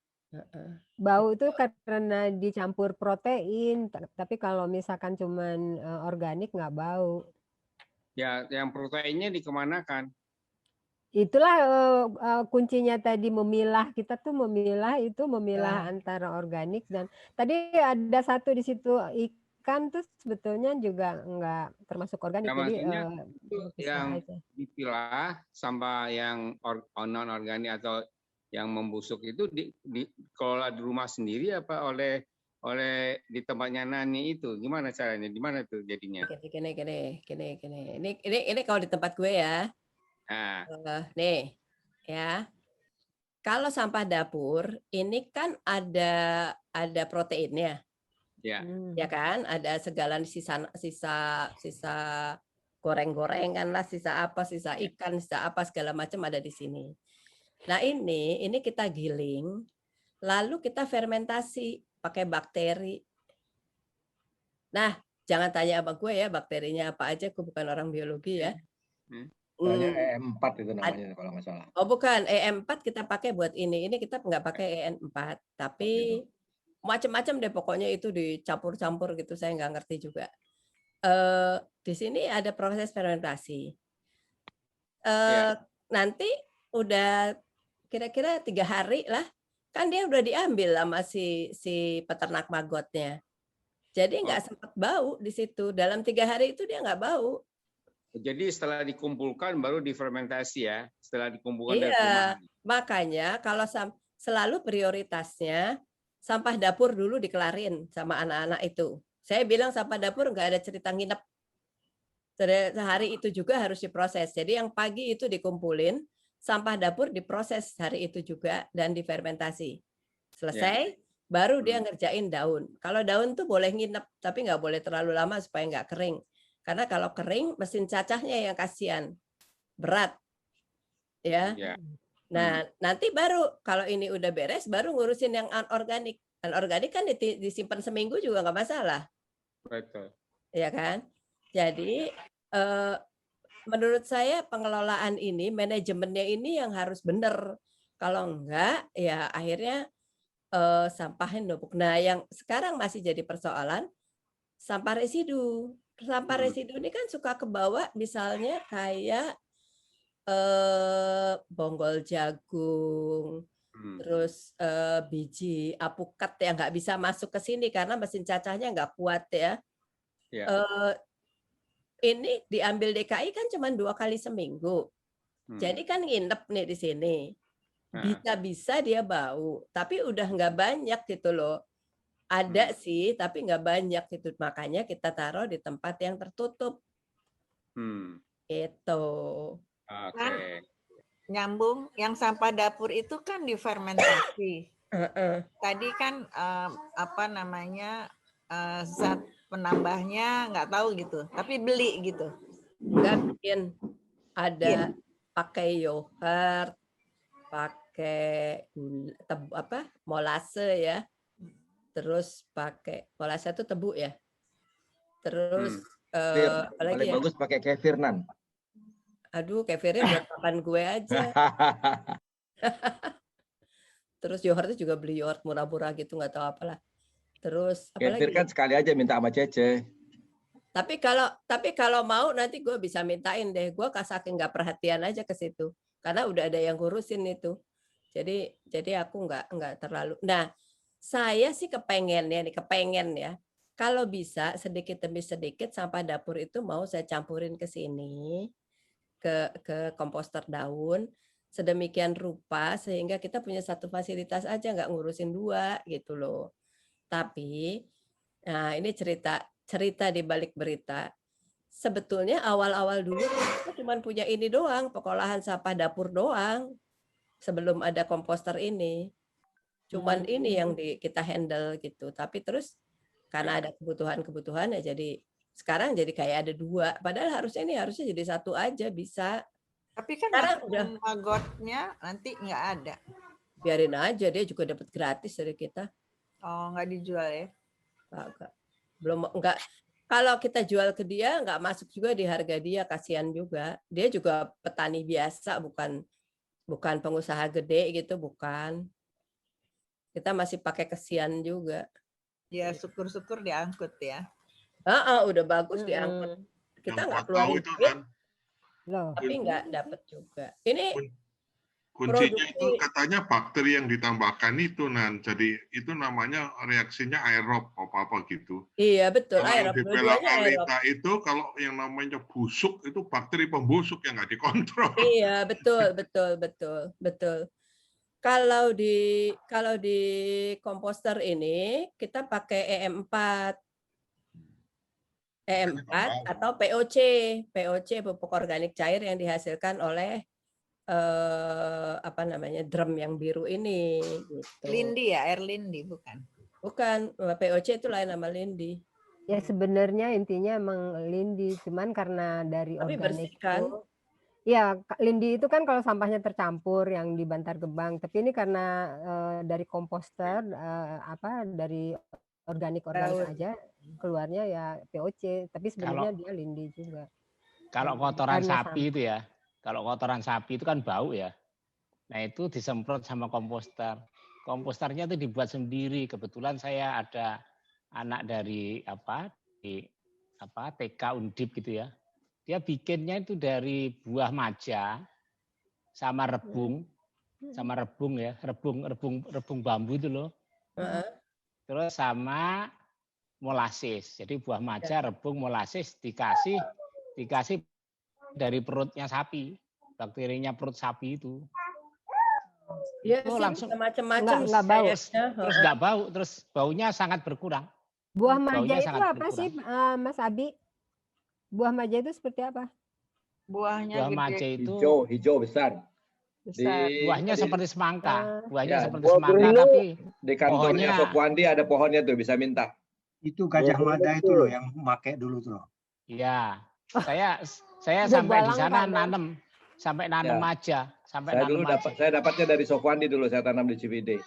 Bau itu karena dicampur protein, tapi kalau misalkan cuman organik nggak bau. Ya, yang proteinnya dikemanakan? Itulah kuncinya tadi memilah. Kita tuh memilah antara organik dan tadi ada satu di situ ikan tuh sebetulnya juga nggak termasuk organik. Ya, jadi itu yang dipilah sampah yang non organik atau yang membusuk itu dikelola di rumah sendiri apa oleh di tempatnya Nani itu, gimana caranya, di mana tuh jadinya? Gini. Ini kalau di tempat gue ya. Nah. Nih ya. Kalau sampah dapur ini kan ada proteinnya. Ya kan, ada segala sisa goreng-gorengan lah, sisa ikan, sisa apa segala macam ada di sini. Nah, ini kita giling lalu kita fermentasi pakai bakteri. Nah, jangan tanya sama gue ya bakterinya apa aja, gue bukan orang biologi ya. Soalnya EM4 itu namanya kalau nggak salah. Oh bukan, EM4 kita pakai buat ini kita nggak pakai EN4, tapi macam-macam deh pokoknya itu dicampur-campur gitu, saya nggak ngerti juga. Di sini ada proses fermentasi. Nanti udah kira-kira 3 hari lah, kan dia udah diambil sama si peternak magotnya. Jadi nggak sempat bau di situ. Dalam 3 hari itu dia nggak bau. Jadi setelah dikumpulkan baru difermentasi ya. Setelah dikumpulkan dari Iya, rumahan. makanya kalau selalu prioritasnya sampah dapur dulu dikelarin sama anak-anak itu. Saya bilang sampah dapur nggak ada cerita nginep. Sehari itu juga harus diproses. Jadi yang pagi itu dikumpulin, sampah dapur diproses hari itu juga dan difermentasi. Selesai, baru dia ngerjain daun. Kalau daun tuh boleh nginep, tapi nggak boleh terlalu lama supaya nggak kering. Karena kalau kering, mesin cacahnya yang kasihan. Berat. Ya. Nah, nanti baru kalau ini udah beres, baru ngurusin yang anorganik. Anorganik kan disimpan seminggu juga nggak masalah. Betul. Ya kan? Jadi menurut saya pengelolaan ini, manajemennya ini yang harus benar. Kalau enggak, ya akhirnya sampahnya numpuk. Nah, yang sekarang masih jadi persoalan sampah residu. Sampah residu ini kan suka ke bawah, misalnya kayak bonggol jagung, terus biji apukat yang nggak bisa masuk ke sini karena mesin cacahnya nggak kuat ya. Ini diambil DKI kan cuma 2 kali seminggu. Jadi kan nginep nih di sini. Bisa-bisa dia bau, tapi udah nggak banyak gitu loh. Ada sih, tapi nggak banyak gitu. Makanya kita taruh di tempat yang tertutup. Gitu. Kan nyambung, yang sampah dapur itu kan difermentasi. Tadi kan apa namanya zat penambahnya nggak tahu gitu, tapi beli gitu. Nggak bikin. Ada pakai yogurt, pakai molase ya. Terus pakai molase itu tebu ya. Terus apalagi paling ya? bagus pakai kefir, Nan. Aduh, kefirnya buat makan gue aja. Terus yogurt itu juga beli yogurt murah-murah gitu, nggak tahu apalah. Terus kefir apalagi? kan sekali aja minta sama Cece. Tapi kalau mau nanti gue bisa mintain deh. Gue saking nggak perhatian aja ke situ. Karena udah ada yang ngurusin itu. Jadi aku nggak terlalu. Nah, saya sih kepengen ya. Kalau bisa sedikit demi sedikit sampah dapur itu mau saya campurin ke sini, ke komposter daun, sedemikian rupa sehingga kita punya satu fasilitas aja, nggak ngurusin 2 gitu loh. Tapi, nah ini cerita di balik berita. Sebetulnya awal-awal dulu kita cuma punya ini doang, pengolahan sampah dapur doang. Sebelum ada komposter ini. Cuman ini yang kita handle gitu. Tapi terus karena ada kebutuhan-kebutuhan ya jadi sekarang jadi kayak ada 2. Padahal harusnya jadi 1 aja bisa. Tapi kan sekarang udah magotnya nanti nggak ada. Biarin aja, dia juga dapat gratis dari kita. Oh, nggak dijual ya? Enggak. Kalau kita jual ke dia nggak masuk juga di harga dia, kasihan juga. Dia juga petani biasa, bukan pengusaha gede gitu, bukan. Kita masih pakai kesian juga. Ya syukur-syukur diangkut ya. Udah bagus diangkut. Kita nggak keluarin duit, tapi nggak dapat juga. Ini kuncinya itu katanya bakteri yang ditambahkan itu, Nan. Jadi itu namanya reaksinya aerob apa gitu. Iya betul. Kalau Aerob. di Bella itu kalau yang namanya busuk itu bakteri pembusuk yang nggak dikontrol. Iya betul. Kalau di komposter ini kita pakai EM4 atau POC pupuk organik cair yang dihasilkan oleh drum yang biru ini. Gitu. Lindi ya, air lindi bukan? Bukan, POC itu lain nama lindi. Ya sebenarnya intinya emang lindi, cuman karena dari tapi organik bersihkan. itu. Ya, lindi itu kan kalau sampahnya tercampur yang di Bantar Gebang, tapi ini karena dari komposter dari organik aja, keluarnya ya VOC, tapi sebenarnya dia lindi juga. Kalau kotoran Bukannya sapi itu ya, kalau kotoran sapi itu kan bau ya. Nah itu disemprot sama komposter. Komposternya itu dibuat sendiri. Kebetulan saya ada anak dari TK Undip gitu ya. Dia bikinnya itu dari buah maja sama rebung ya, rebung bambu itu loh. Terus sama molasis. Jadi buah maja, rebung, molasis dikasih dari perutnya sapi, bakterinya perut sapi itu. Ya, itu langsung macam-macam nggak bau. Terus nggak bau, terus baunya sangat berkurang. Buah maja Baunya itu sangat apa berkurang. sih, Mas Abi? Buah maja itu seperti apa? Buahnya Buah maja itu hijau besar. buahnya seperti semangka, buahnya Ya, seperti semangka, tapi di kantornya pohonnya- Sokwandi ada pohonnya tuh, bisa minta. Itu Gajah Mada itu loh yang make dulu tuh. Iya, saya Udah sampai di balang, sana Pak, nanam, sampai nanam Ya. maja, sampai Saya nanam dulu maja. saya dapatnya dari Sokwandi dulu, saya tanam di Ciwidey.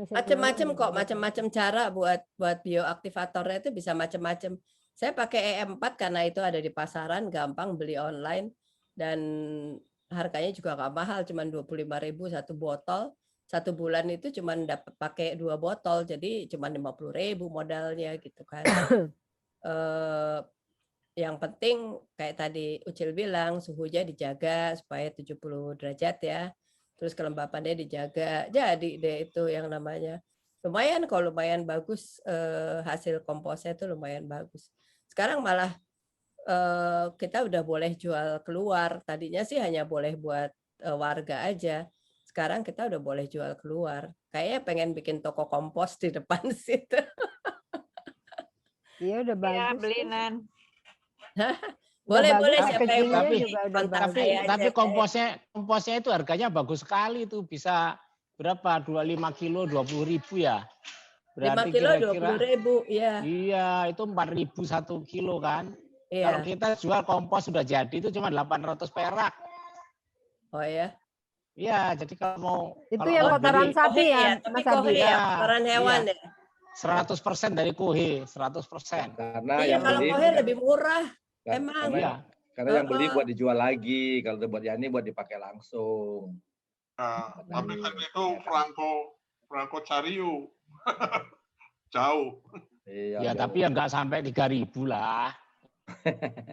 Macam-macam kok, macam-macam cara buat bioaktivatornya itu bisa macam-macam. Saya pakai E4 karena itu ada di pasaran, gampang beli online dan harganya juga nggak mahal, cuma 25.000 satu botol. 1 bulan itu cuma dapat pakai 2 botol, jadi cuma 50.000 modalnya gitu kan. Yang penting kayak tadi Ucil bilang, suhunya dijaga supaya 70 derajat ya. Terus kelembapannya dijaga. Jadi deh itu yang namanya. Lumayan kalau lumayan bagus, hasil komposnya itu lumayan bagus. Sekarang malah kita udah boleh jual keluar. Tadinya sih hanya boleh buat warga aja. Sekarang kita udah boleh jual keluar. Kayaknya pengen bikin toko kompos di depan situ. Iya udah bagus. Ya, beli Nan. Boleh, bagus, boleh packagingnya siapa yang mau beli, juga udah kontak bagus. saya aja. Tapi komposnya itu harganya bagus sekali itu, bisa berapa? 25 kilo 20.000 ya. 5 kilo 20.000 ya. Iya, itu 4.000 1 kilo kan. Iya. Kalau kita jual kompos sudah jadi itu cuma 800 perak. Oh ya. Iya, jadi kalau mau Itu kalau yang mau kotoran beli- sapi ya, tapi Mas kohe Abi? ya, kotoran hewan Iya. ya. 100% dari kohe, 100%. Karena Iya, yang kalau beli kohe lebih murah. Emang. Iya. Karena yang beli buat dijual lagi, kalau buat Yani buat dipakai langsung. Nah, tapi kan itu Franco Cariu. Jauh. Ya, tapi ya nggak sampai 3.000 lah.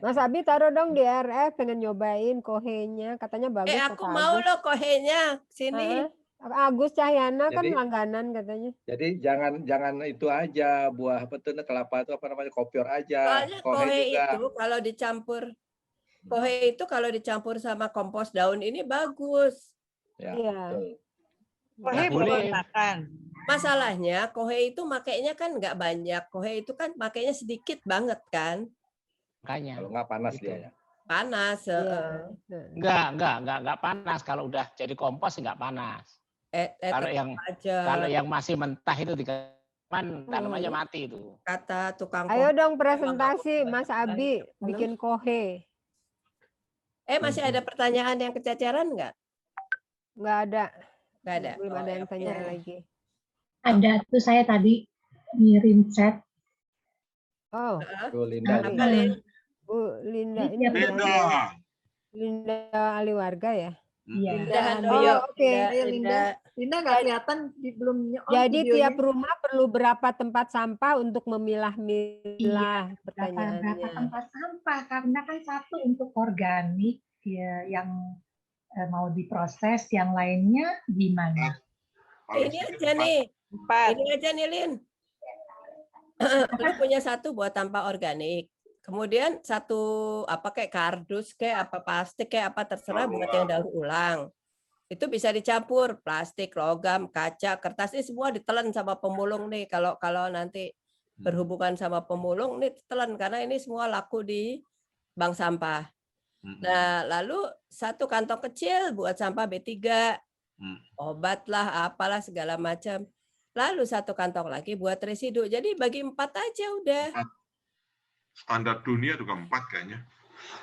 Mas Abi taruh dong di RF, pengen nyobain kohenya, katanya bagus. Aku kata mau Agus. loh kohenya sini. Agus Cahyana kan Jadi- langganan katanya. Jadi jangan itu aja, buah apa tuh kelapa itu apa namanya, kopior aja. Soalnya Kohe kohe juga. itu kalau dicampur sama kompos daun ini bagus. Ya, Iya. betul. Kohe berontakan. Masalahnya kohe itu makainya kan nggak banyak. Kohe itu kan makainya sedikit banget kan. Makanya. Kalau nggak panas dia ya. Panas. Enggak panas. Kalau udah jadi kompos nggak panas. Kalau yang masih mentah itu tanamannya mati itu. Kata tukang Ayo kohe. dong presentasi Mas Abi bikin kohe. Masih ada pertanyaan yang kececeran nggak? Nggak ada. Nggak ada. Belum ada yang tanya lagi. Ada tuh, saya tadi ngirim chat. Oh. Bu Linda. Apa, Lin? Bu Linda ini Iya, Linda ahli warga ya? Iya. Linda Oh, oke. Linda nggak kelihatan belum on Jadi videonya. tiap rumah perlu berapa tempat sampah untuk memilah-milah Berapa pertanyaannya. tempat sampah, karena kan satu untuk organik ya, yang mau diproses, yang lainnya gimana? Ini aja nih. 4. Ini aja nih, Lin. Lu punya satu buat sampah organik. Kemudian satu kayak kardus kayak apa plastik kayak apa terserah buat yang daur ulang. Itu bisa dicampur plastik, logam, kaca, kertas ini semua ditelan sama pemulung nih. Kalau nanti berhubungan sama pemulung nih telan karena ini semua laku di bank sampah. Nah, lalu satu kantong kecil buat sampah B3. Obat lah, apalah segala macam. Lalu satu kantong lagi buat residu. Jadi bagi 4 aja udah. Standar dunia juga 4 kayaknya.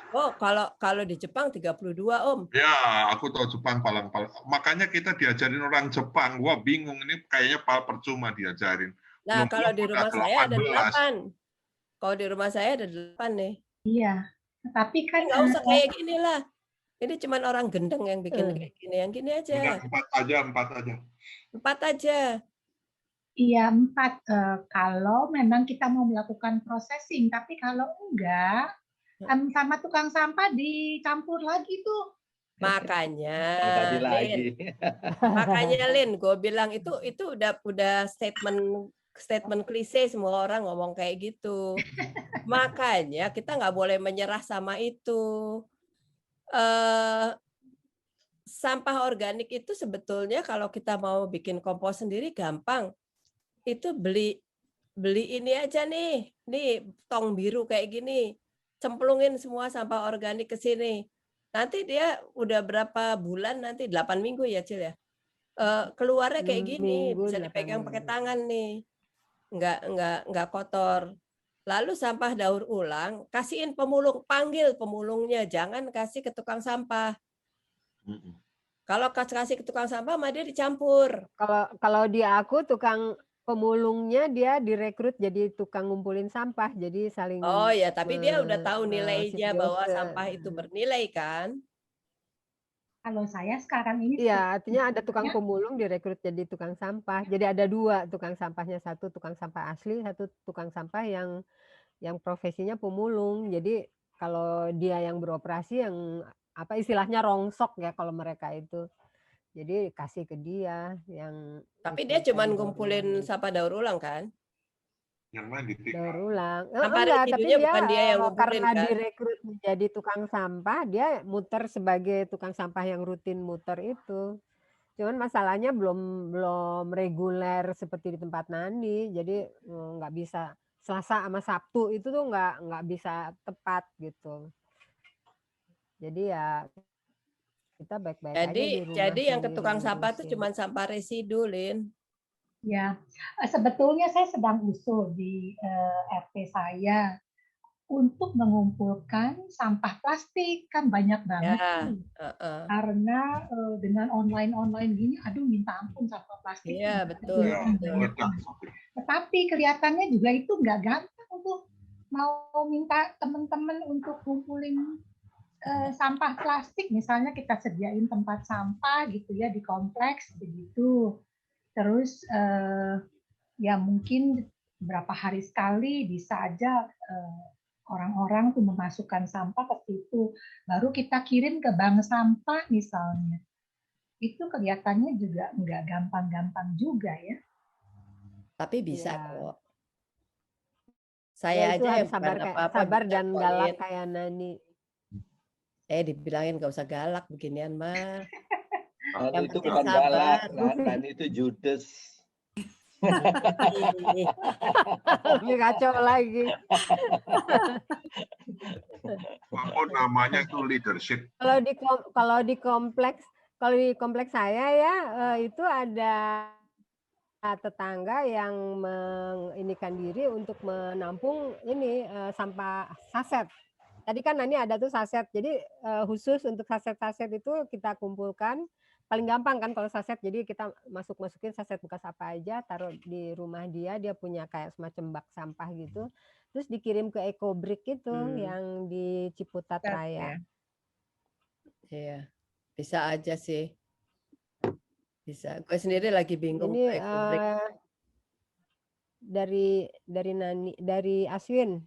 Oh, kalau di Jepang 32, Om. Ya, aku tahu Jepang paling. Makanya kita diajarin orang Jepang. Wah, bingung ini kayaknya percuma diajarin. Nah, belum kalau di kita rumah ke saya ada 18. 8. Kalau di rumah saya ada 8 nih. Iya, tapi kan Nggak usah kayak gini lah. Ini cuman orang gendeng yang bikin kayak gini. Yang gini aja. Enggak, 4 aja. 4 aja. Iya, 4 kalau memang kita mau melakukan processing, tapi kalau enggak, sama tukang sampah dicampur lagi tuh. Makanya, Tadi Lin, lagi. makanya Lin, gue bilang itu udah statement klise, semua orang ngomong kayak gitu. Makanya kita nggak boleh menyerah sama itu. Sampah organik itu sebetulnya kalau kita mau bikin kompos sendiri gampang. Itu beli ini aja nih tong biru kayak gini, cemplungin semua sampah organik ke sini. Nanti dia udah berapa bulan, nanti 8 minggu ya Cil ya, keluarnya kayak gini, bisa dipegang pakai tangan nih, nggak kotor. Lalu sampah daur ulang, kasihin pemulung, panggil pemulungnya, jangan kasih ke tukang sampah. Kalau kasih ke tukang sampah, mah dia dicampur. Kalau di aku tukang pemulungnya dia direkrut jadi tukang ngumpulin sampah, jadi saling. Oh ya, tapi dia udah tahu nilainya bahwa sampah itu bernilai kan? Kalau saya sekarang ini. Iya, artinya ada tukang pemulung direkrut jadi tukang sampah. Jadi ada 2 tukang sampahnya, 1 tukang sampah asli, 1 tukang sampah yang profesinya pemulung. Jadi kalau dia yang beroperasi yang apa istilahnya rongsok ya kalau mereka itu. Jadi kasih ke dia yang. Tapi dia cuma ngumpulin sampah daur ulang kan? Yang main di Daur ulang. Sampah Enggak, tapi residunya dia bukan dia yang ngumpulin karena kan? direkrut menjadi tukang sampah, dia muter sebagai tukang sampah yang rutin muter itu. Cuman masalahnya belum reguler seperti di tempat Nani, jadi nggak bisa Selasa sama Sabtu itu tuh nggak bisa tepat gitu. Jadi ya kita baik-baik aja di rumah. Jadi yang ke tukang sampah itu cuma sampah residu, Lin. Ya, sebetulnya saya sedang usul di RT saya untuk mengumpulkan sampah plastik, kan banyak banget. Karena dengan online gini, aduh minta ampun sampah plastik. Iya, betul. Tetapi kelihatannya juga itu nggak gampang untuk mau minta teman-teman untuk kumpulin sampah plastik. Misalnya kita sediain tempat sampah gitu ya di kompleks begitu. Terus ya mungkin beberapa hari sekali bisa aja orang-orang tuh memasukkan sampah ke situ, baru kita kirim ke bank sampah misalnya. Itu kelihatannya juga nggak gampang-gampang juga ya. Tapi bisa kok. Ya, Saya itu aja harus yang bukan apa-apa sabar bisa dan kok, galak Lin. kayak Nani. Dibilangin nggak usah galak beginian mah. Nani itu bukan galak, Nani itu judes. Lebih kacau lagi. Apa namanya itu leadership. Kalau di kompleks saya ya itu ada tetangga yang menginikan diri untuk menampung ini sampah saset. Tadi kan Nani ada tuh saset. Jadi khusus untuk saset-saset itu kita kumpulkan. Paling gampang kan kalau saset, jadi kita masukin saset bekas apa aja, taruh di rumah dia punya kayak semacam bak sampah gitu, terus dikirim ke Ecobrick itu yang di Ciputat Raya. Iya, bisa aja sih. Bisa. Gue sendiri lagi bingung. Ini dari Aswin,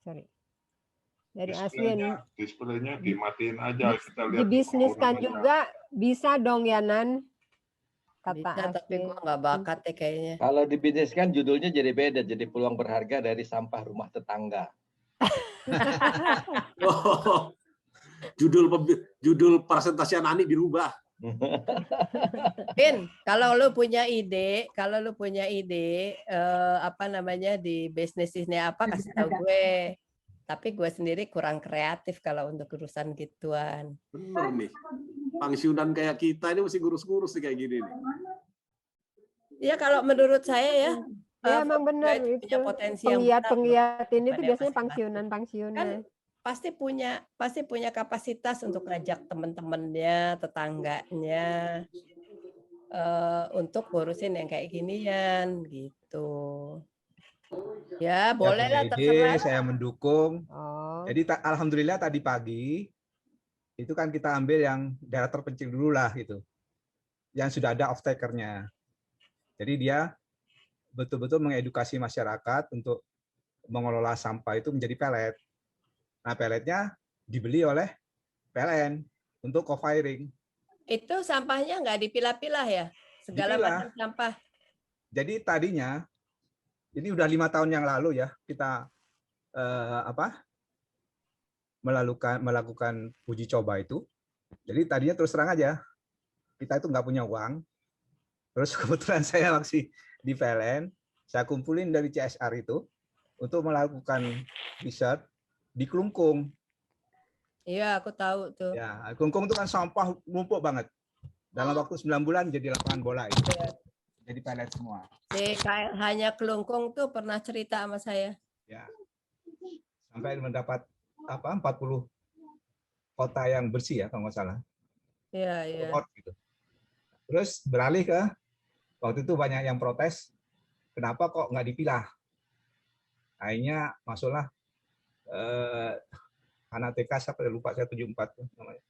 sorry. Dari Aswin. Displaynya dimatiin aja, kita lihat. Dibisniskan juga bisa dong ya Nan, kata bisa, tapi gue nggak bakat ya kayaknya. Kalau dibisniskan judulnya jadi beda, jadi peluang berharga dari sampah rumah tetangga. Oh, judul presentasi Nani dirubah. Pin, kalau lu punya ide apa namanya di bisnisnya apa, kasih tahu gue. Tapi gue sendiri kurang kreatif kalau untuk urusan gituan. Bener nih, pensiunan kayak kita ini mesti ngurus-ngurus kayak gini nih. Ya kalau menurut saya ya. Ya emang benar itu. Penggiat ini tuh biasanya pensiunan. Pasti punya kapasitas untuk ngajak teman-temannya, tetangganya. untuk ngurusin yang kayak ginian gitu. Ya, boleh lah terserah. Saya mendukung. Jadi alhamdulillah tadi pagi itu kan kita ambil yang daerah terpencil dulu lah gitu. Yang sudah ada off-takernya. Jadi dia betul-betul mengedukasi masyarakat untuk mengelola sampah itu menjadi pelet. Nah, peletnya dibeli oleh PLN untuk co-firing. Itu sampahnya nggak dipilah-pilah ya? Segala macam sampah. Jadi tadinya, ini udah 5 tahun yang lalu ya, kita melakukan uji coba itu. Jadi tadinya terus terang aja, kita itu nggak punya uang. Terus kebetulan saya masih di PLN, saya kumpulin dari CSR itu untuk melakukan riset di Klungkung. Iya, aku tahu tuh. Ya, Klungkung itu kan sampah numpuk banget. Dalam waktu 9 bulan jadi lapangan bola itu. Jadi pelet semua. Hanya Klungkung tuh pernah cerita sama saya. Ya. Sampai mendapat 40 kota yang bersih ya kalau nggak salah. Iya, iya. Gitu. Terus beralih ke waktu itu banyak yang protes, kenapa kok nggak dipilah? Akhirnya masuklah anak TK siapa lupa saya 74 namanya.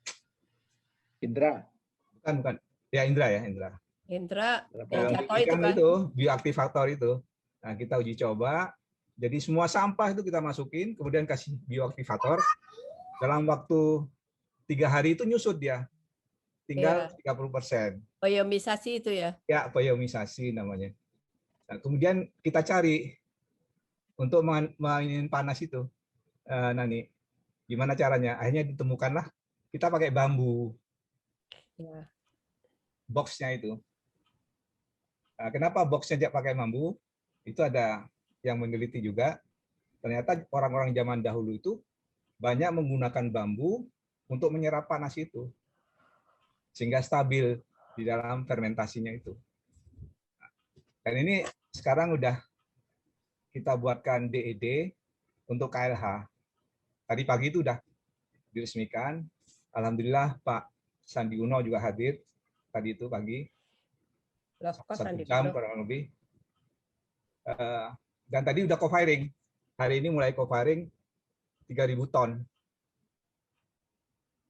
Indra. Bukan. Ya Indra ya, Indra. Indra yang jatuh itu kan. Itu bioaktivator itu. Nah, kita uji coba. Jadi semua sampah itu kita masukin, kemudian kasih bioaktivator. Dalam waktu 3 hari itu nyusut dia. Tinggal 30%. Biomisasi itu ya? Ya, biomisasi namanya. Nah, kemudian kita cari untuk mainin panas itu, Nani. Gimana caranya? Akhirnya ditemukanlah kita pakai bambu. Ya. Boxnya itu. Nah, kenapa boxnya pakai bambu? Itu ada yang meneliti juga. Ternyata orang-orang zaman dahulu itu banyak menggunakan bambu untuk menyerap panas itu. Sehingga stabil di dalam fermentasinya itu. Dan ini sekarang udah kita buatkan DED untuk KLH. Tadi pagi itu udah diresmikan. Alhamdulillah Pak Sandi Uno juga hadir tadi itu pagi. 1 jam kurang lebih. Dan tadi udah co-firing. Hari ini mulai co-firing 3.000 ton.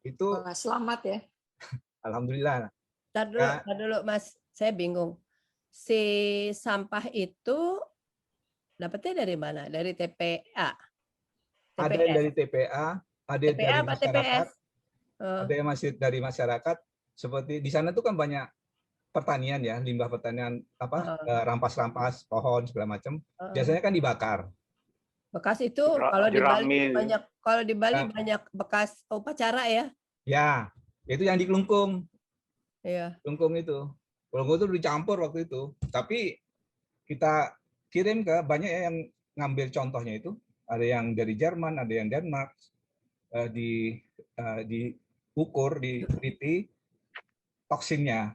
Itu selamat ya. Alhamdulillah. Tar dulu Mas, saya bingung. Si sampah itu dapatnya dari mana? Dari TPA? Ada yang dari TPA, ada yang dari masyarakat, ada yang masih dari masyarakat. Seperti di sana tuh kan banyak pertanian ya, limbah pertanian rampas-rampas pohon segala macam. Biasanya kan dibakar. Bekas itu kalau di Bali banyak, kalau di Bali banyak bekas upacara ya? Ya. Itu yang di Klungkung. Iya. Klungkung itu dicampur waktu itu. Tapi kita kirim ke banyak yang ngambil contohnya itu. Ada yang dari Jerman, ada yang Denmark. Diukur, diteliti toksinnya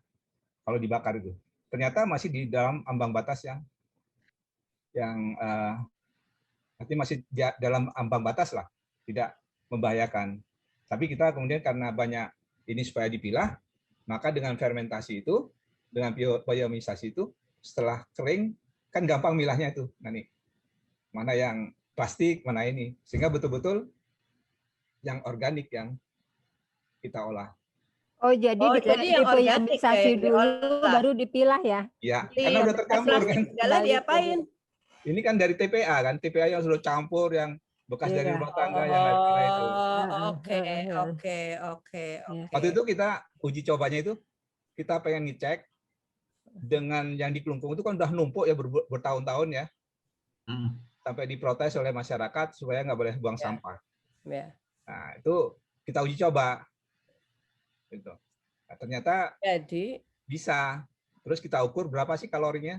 kalau dibakar itu. Ternyata masih di dalam ambang batas yang nanti masih dalam ambang batas lah, tidak membahayakan. Tapi kita kemudian karena banyak ini supaya dipilah, maka dengan fermentasi itu, dengan biomisasi itu, setelah kering, kan gampang milahnya itu, Nani. Mana yang plastik, mana ini. Sehingga betul-betul yang organik yang kita olah. Oh, jadi dibiomisasi dulu, baru dipilah ya? Ya, karena udah tercampur kan. Segala diapain? Ini kan dari TPA kan, TPA yang sudah campur, yang bekas dari rumah tangga yang lain itu. Oke. Waktu itu kita uji cobanya itu, kita pengen ngecek dengan yang di Klungkung itu kan udah numpuk ya bertahun-tahun ya. Sampai diprotes oleh masyarakat supaya nggak boleh buang sampah. Nah, itu kita uji coba. Gitu. Nah, ternyata bisa. Terus kita ukur berapa sih kalorinya.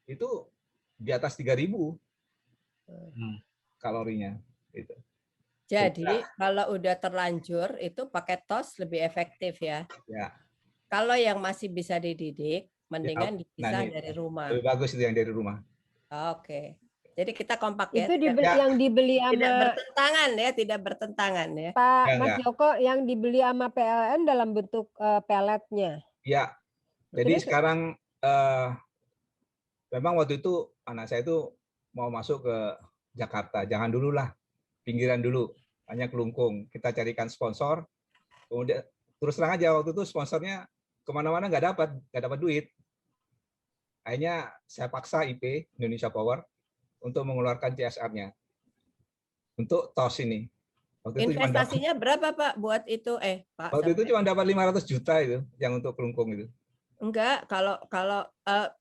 Itu di atas 3.000 kalorinya. Gitu. Jadi kalau udah terlanjur itu pakai tos lebih efektif ya. Ya. Kalau yang masih bisa dididik, mendingan dipisah dari rumah. Lebih bagus itu yang dari rumah. Oke. Jadi kita kompak ya. Itu yang dibeli sama tidak bertentangan ya, tidak bertentangan ya. Pak Mas Joko, yang dibeli sama PLN dalam bentuk peletnya. Ya. Jadi sekarang memang waktu itu anak saya itu mau masuk ke Jakarta, jangan dulu lah, pinggiran dulu, hanya Kelungkung. Kita carikan sponsor, kemudian terus terang aja waktu itu sponsornya kemana-mana nggak dapat duit. Akhirnya saya paksa IP Indonesia Power untuk mengeluarkan CSR-nya untuk TOS ini. Waktu investasinya berapa Pak buat itu? Pak. Waktu itu cuma dapat 500 juta itu yang untuk Kelungkung itu. Enggak, kalau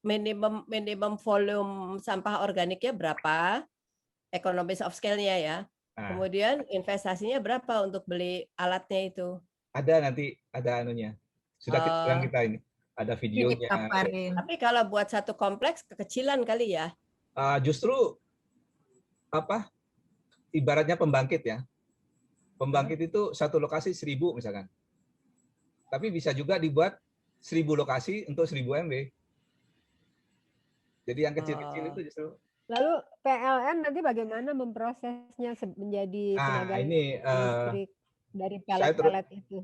minimum volume sampah organiknya berapa? Economies of scale-nya ya. Kemudian investasinya berapa untuk beli alatnya itu? Ada nanti, ada anunya. Sudah kita bilang kita ini. Ada videonya. Tapi kalau buat satu kompleks kekecilan kali ya? Justru apa? Ibaratnya pembangkit ya. Pembangkit itu satu lokasi 1000 misalkan. Tapi bisa juga dibuat 1000 lokasi untuk 1000 MW. Jadi yang kecil-kecil itu justru. Lalu PLN nanti bagaimana memprosesnya menjadi tenaga listrik dari pelet-pelet itu?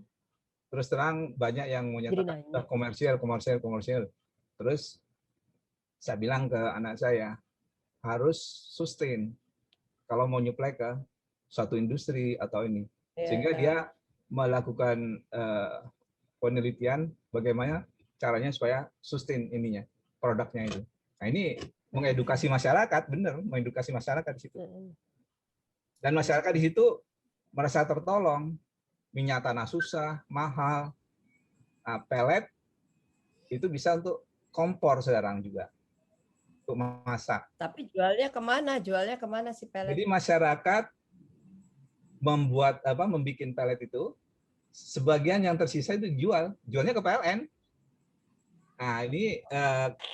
Terus terang banyak yang menyatakan komersial. Terus saya bilang ke anak saya harus sustain kalau mau nyuplai ke suatu industri atau ini, sehingga dia melakukan penelitian bagaimana caranya supaya sustain ininya produknya itu. Nah ini mengedukasi masyarakat, benar, mengedukasi masyarakat di situ. Dan masyarakat di situ merasa tertolong. Minyak tanah susah, mahal. Nah, pelet itu bisa untuk kompor sekarang juga, untuk masak. Tapi jualnya kemana? Jualnya kemana sih pelet? Jadi masyarakat membuat membikin pelet itu, sebagian yang tersisa itu jualnya ke PLN. Nah ini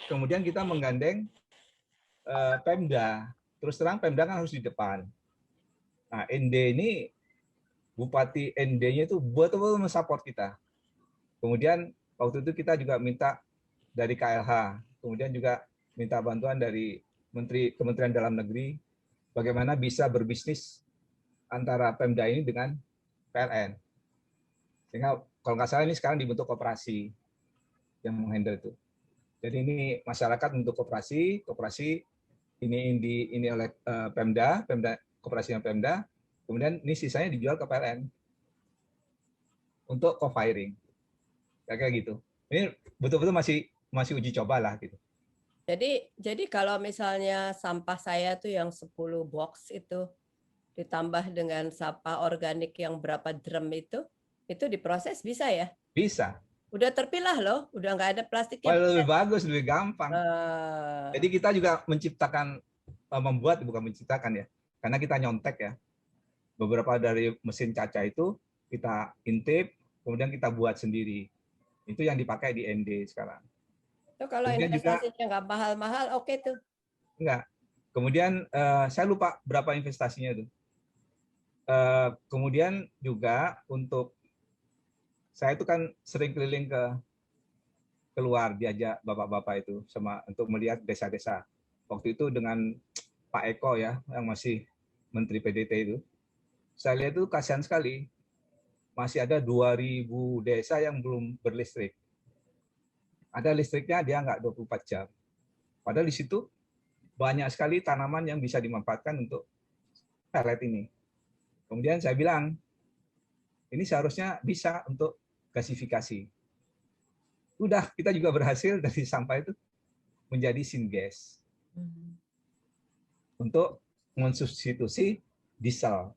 kemudian kita menggandeng Pemda. Terus terang Pemda kan harus di depan. Nah ND ini Bupati ND-nya itu betul-betul mensupport kita. Kemudian waktu itu kita juga minta dari KLH, kemudian juga minta bantuan dari Kementerian Dalam Negeri, bagaimana bisa berbisnis antara Pemda ini dengan PLN. Sehingga kalau nggak salah ini sekarang dibentuk koperasi yang menghandle itu. Jadi ini masyarakat untuk koperasi ini oleh Pemda, koperasi yang Pemda. Kemudian ini sisanya dijual ke PLN untuk co-firing, kayak gitu. Ini betul-betul masih uji coba lah gitu. Jadi kalau misalnya sampah saya tuh yang 10 box itu ditambah dengan sampah organik yang berapa drum itu diproses bisa ya? Bisa. Udah terpilah loh, udah nggak ada plastiknya. Lebih bagus, lebih gampang. Jadi kita juga membuat bukan menciptakan ya, karena kita nyontek ya. Beberapa dari mesin kaca itu kita intip, kemudian kita buat sendiri. Itu yang dipakai di ND sekarang. Itu kalau investasinya nggak mahal-mahal, oke tuh. Enggak. Kemudian saya lupa berapa investasinya itu. Kemudian juga untuk saya itu kan sering keliling keluar diajak bapak-bapak itu untuk melihat desa-desa. Waktu itu dengan Pak Eko ya, yang masih Menteri PDT itu. Saya lihat itu kasihan sekali, masih ada 2000 desa yang belum berlistrik. Ada listriknya dia nggak 24 jam. Padahal di situ banyak sekali tanaman yang bisa dimanfaatkan untuk pelet ini. Kemudian saya bilang, ini seharusnya bisa untuk gasifikasi. Udah, kita juga berhasil dari sampah itu menjadi syngas. Untuk mensubstitusi diesel.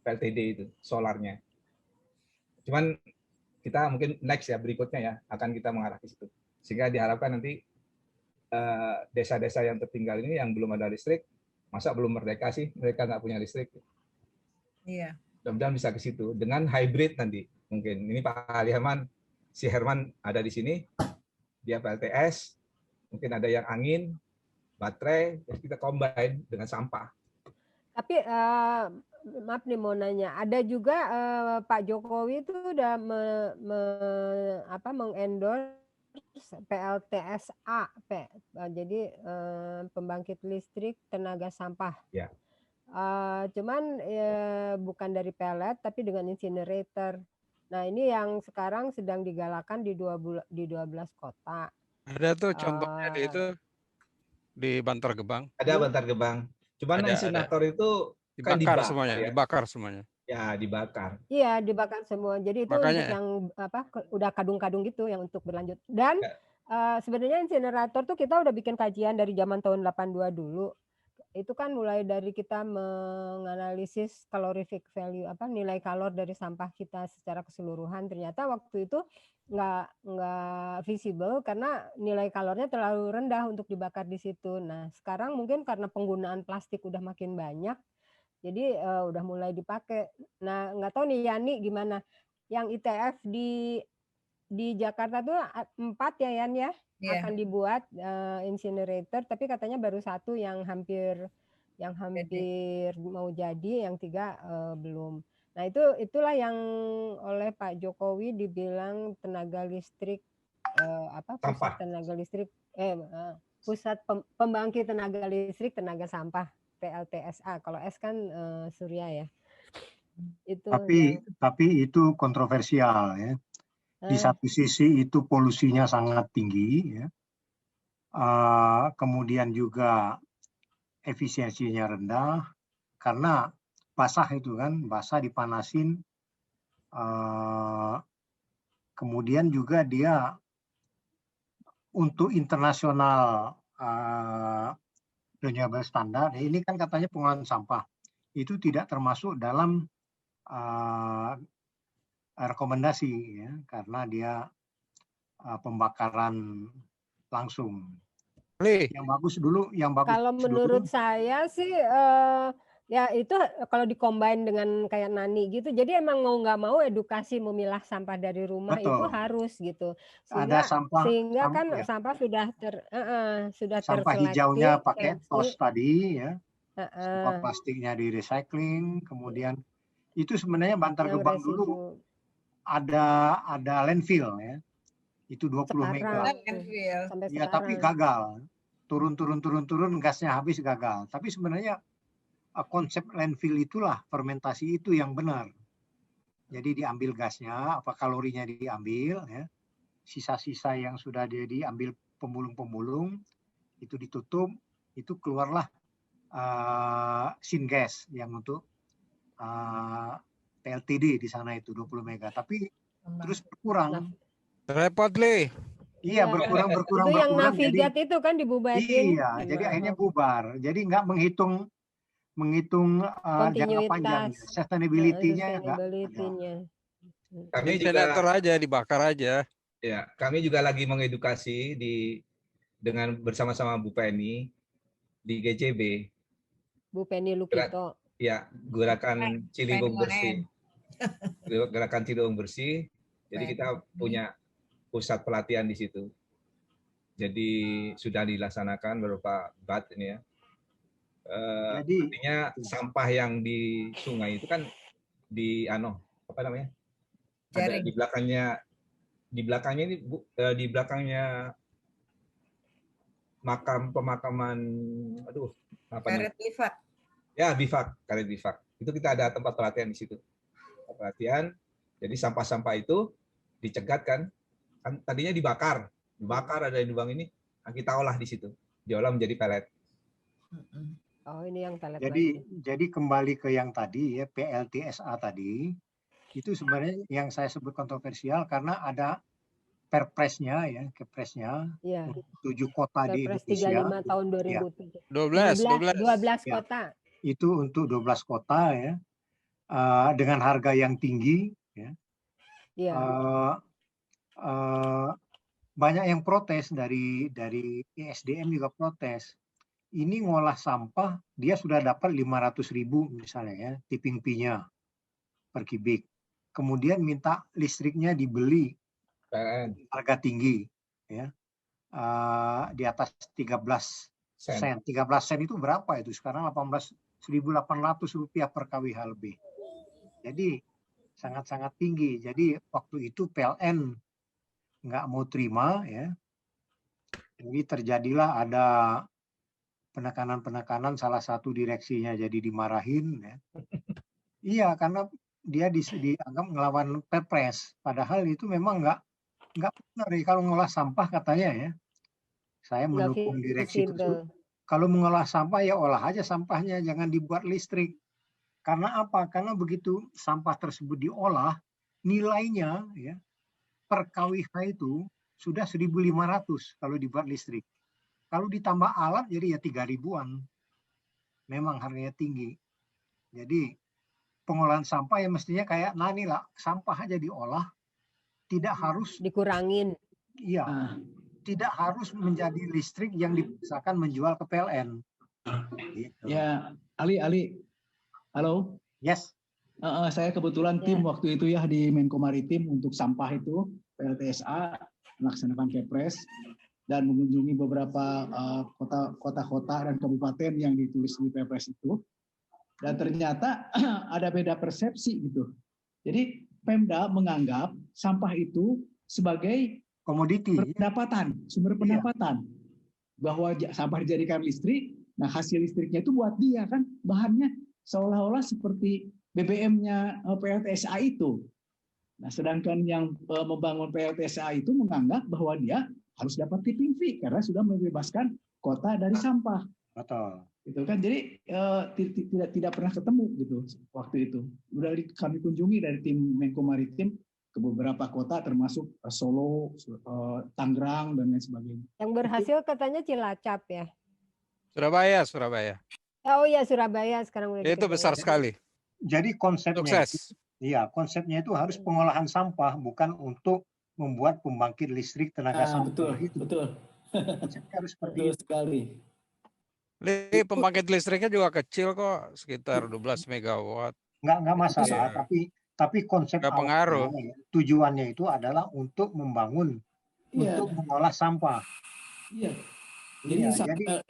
PLTD itu, solarnya. Cuman kita mungkin next ya, berikutnya ya, akan kita mengarah ke situ. Sehingga diharapkan nanti desa-desa yang tertinggal ini yang belum ada listrik, masa belum merdeka sih, mereka nggak punya listrik. Iya. Mudah-mudahan bisa ke situ. Dengan hybrid nanti, mungkin. Ini Pak Herman, si Herman ada di sini, dia PLTS, mungkin ada yang angin, baterai, kita combine dengan sampah. Tapi maaf nih mau nanya, ada juga Pak Jokowi itu udah mengendorse PLTSA, jadi pembangkit listrik tenaga sampah. Ya. Cuman bukan dari pelet tapi dengan incinerator. Nah, ini yang sekarang sedang digalakan di 12 kota. Ada tuh contohnya itu di Bantar Gebang. Ada Bantar Gebang. Cuman insinerator itu kan dibakar dibakar semuanya, ya. dibakar semuanya. Ya, dibakar. Iya, dibakar semua. Jadi itu Makanya, untuk yang udah kadung-kadung gitu yang untuk berlanjut. Dan sebenarnya insinerator tuh kita udah bikin kajian dari zaman tahun 82 dulu. Itu kan mulai dari kita menganalisis calorific value, nilai kalor dari sampah kita secara keseluruhan. Ternyata waktu itu nggak visible karena nilai kalornya terlalu rendah untuk dibakar di situ. Nah, sekarang mungkin karena penggunaan plastik udah makin banyak, jadi udah mulai dipakai. Nah, nggak tahu nih Yani gimana. Yang ITF di Jakarta tuh 4 ya Yan ya, akan dibuat incinerator, tapi katanya baru 1 yang hampir mau jadi, yang 3 belum. Nah, itulah yang oleh Pak Jokowi dibilang tenaga listrik pusat tenaga listrik pusat pembangkit tenaga listrik tenaga sampah. PLTSA, kalau S kan surya ya. Itu tapi itu kontroversial ya. Di satu sisi itu polusinya sangat tinggi ya. Kemudian juga efisiensinya rendah karena basah itu kan, basah dipanasin. Kemudian juga dia untuk internasional renewable standar, ini kan katanya pengolahan sampah itu tidak termasuk dalam rekomendasi ya, karena dia pembakaran langsung. Yang bagus dulu, kalau menurut saya sih ya itu kalau dikombin dengan kayak Nani gitu, jadi emang mau nggak mau edukasi memilah sampah dari rumah itu harus gitu, sehingga sampah sudah sampah hijaunya pakai tos tadi ya, sampah plastiknya di recycling, kemudian itu sebenarnya Bantar Gebang dulu ada landfill ya, itu 20 mega ya, tapi gagal, turun gasnya habis, gagal. Tapi sebenarnya konsep landfill itulah, fermentasi itu yang benar. Jadi diambil gasnya, kalorinya diambil, ya, sisa-sisa yang sudah diambil pemulung-pemulung, itu ditutup, itu keluarlah syngas yang untuk PLTD di sana itu 20 mega. Tapi terus berkurang. Repot li. Iya, berkurang. Itu yang navigat jadi, itu kan dibubarin. Iya, jadi akhirnya bubar. Jadi nggak menghitung jangka panjang, sustainability-nya. Kami juga aja dibakar aja. Ya, kami juga lagi mengedukasi dengan bersama-sama Bu Penny di GCB. Bu Penny Lukito. Ya, gerakan Ciliwung Bersih. Gerakan Ciliwung Bersih. Jadi kita punya pusat pelatihan di situ. Jadi sudah dilaksanakan beberapa bat ini ya. Artinya sampah yang di sungai itu kan di apa namanya? Ada di belakangnya ini di belakangnya pemakaman karet bifak. Ya, karet bifak. Itu kita ada tempat pelatihan di situ. Pelatihan. Jadi sampah-sampah itu dicegat kan tadinya dibakar ada di lubang ini, kita olah di situ. Diolah menjadi pelet. Oh, ini yang pelet. Jadi kembali ke yang tadi ya, PLTSA tadi, itu sebenarnya yang saya sebut kontroversial karena ada perpresnya ya, kepresnya, ya. 7 kota di Indonesia. 35 tahun 2007. Ya. 12 kota. Ya. Itu untuk 12 kota ya, dengan harga yang tinggi ya. Ya. Banyak yang protes dari ISDM juga protes. Ini ngolah sampah dia sudah dapat 500.000 misalnya ya, tipping fee-nya per kubik. Kemudian minta listriknya dibeli harga tinggi ya, di atas 13 sen. 13 sen itu berapa itu sekarang? 1.800 rupiah per kWh lebih. Jadi sangat-sangat tinggi. Jadi waktu itu PLN nggak mau terima ya. Jadi terjadilah ada penekanan salah satu direksinya jadi dimarahin ya. Iya, karena dia dianggap ngelawan Perpres. Padahal itu memang nggak benar ya. Kalau mengolah sampah katanya ya, saya mendukung direksi tersebut. Kalau mengolah sampah ya olah aja sampahnya, jangan dibuat listrik. Karena apa? Karena begitu sampah tersebut diolah, nilainya ya per kWh itu sudah 1.500 kalau dibuat listrik. Kalau ditambah alat jadi ya 3.000-an. Memang harganya tinggi. Jadi pengolahan sampah ya mestinya kayak nani lah, sampah aja diolah, tidak harus dikurangin. Iya. Tidak harus menjadi listrik yang dipaksakan menjual ke PLN. Gitu. Ya, Ali. Halo. Yes. Saya kebetulan tim waktu itu ya di Menko Maritim untuk sampah itu PLTSA melaksanakan Kepres dan mengunjungi beberapa kota-kota dan kabupaten yang ditulis di Kepres itu. Dan ternyata ada beda persepsi gitu. Jadi Pemda menganggap sampah itu sebagai komoditi, sumber pendapatan. Bahwa sampah dijadikan listrik, nah hasil listriknya itu buat dia kan bahannya seolah-olah seperti BBM-nya PLTSA itu. Nah, sedangkan yang membangun PLTSA itu menganggap bahwa dia harus dapat tipping fee karena sudah membebaskan kota dari sampah. Betul. Itu kan jadi tidak pernah ketemu gitu waktu itu. Udah kami kunjungi dari tim Menko Maritim ke beberapa kota termasuk Solo, Tangerang dan lain sebagainya. Yang berhasil katanya Cilacap ya. Surabaya. Oh iya Surabaya sekarang udah itu besar sekali. Jadi konsepnya konsepnya itu harus pengolahan sampah bukan untuk membuat pembangkit listrik tenaga sampah. Betul. Konsepnya harus seperti itu sekali. Pembangkit listriknya juga kecil kok, sekitar 12 megawatt. Nggak masalah, tapi konsep pengaruh. Tujuannya itu adalah untuk membangun, untuk mengolah sampah. Iya. Jadi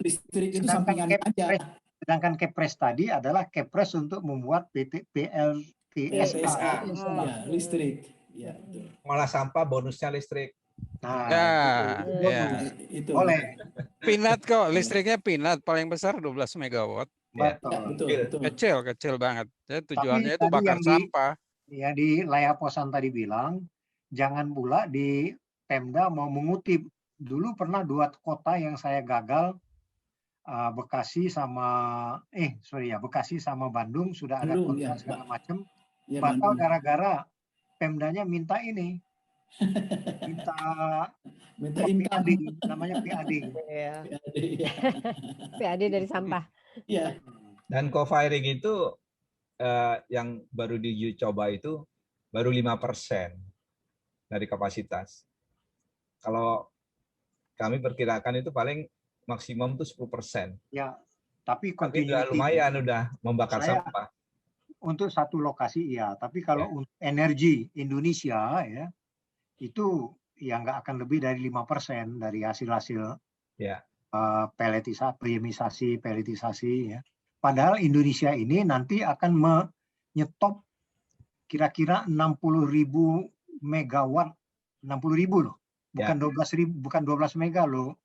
listrik itu sampingan aja. Sedangkan Kepres tadi adalah Kepres untuk membuat PLTSA. Listrik. Ya, mengolah sampah bonusnya listrik. Nah, itu. Oleh Pinat kok, listriknya Pinat paling besar 12 megawatt. Betul. Kecil banget. Jadi tujuannya itu bakar sampah. Ya di Layar Posan tadi bilang, jangan pula di Pemda mau mengutip. Dulu pernah 2 kota yang saya gagal, Bekasi sama Bandung sudah ada kontrak segala macam. Batal gara-gara Pemdanya minta ini. Minta PAD, namanya PAD. PAD dari sampah. Iya. Dan co-firing itu yang baru dicoba itu baru 5% dari kapasitas. Kalau kami perkirakan itu paling maksimum tuh 10%. Ya, tapi udah lumayan udah membakar sampah. Untuk satu lokasi iya, tapi kalau untuk energi Indonesia ya itu ya nggak akan lebih dari 5% dari hasil-hasil peletisasi ya. Padahal Indonesia ini nanti akan menyetop kira-kira 60.000 megawatt, 60.000 loh, bukan 12 mega loh,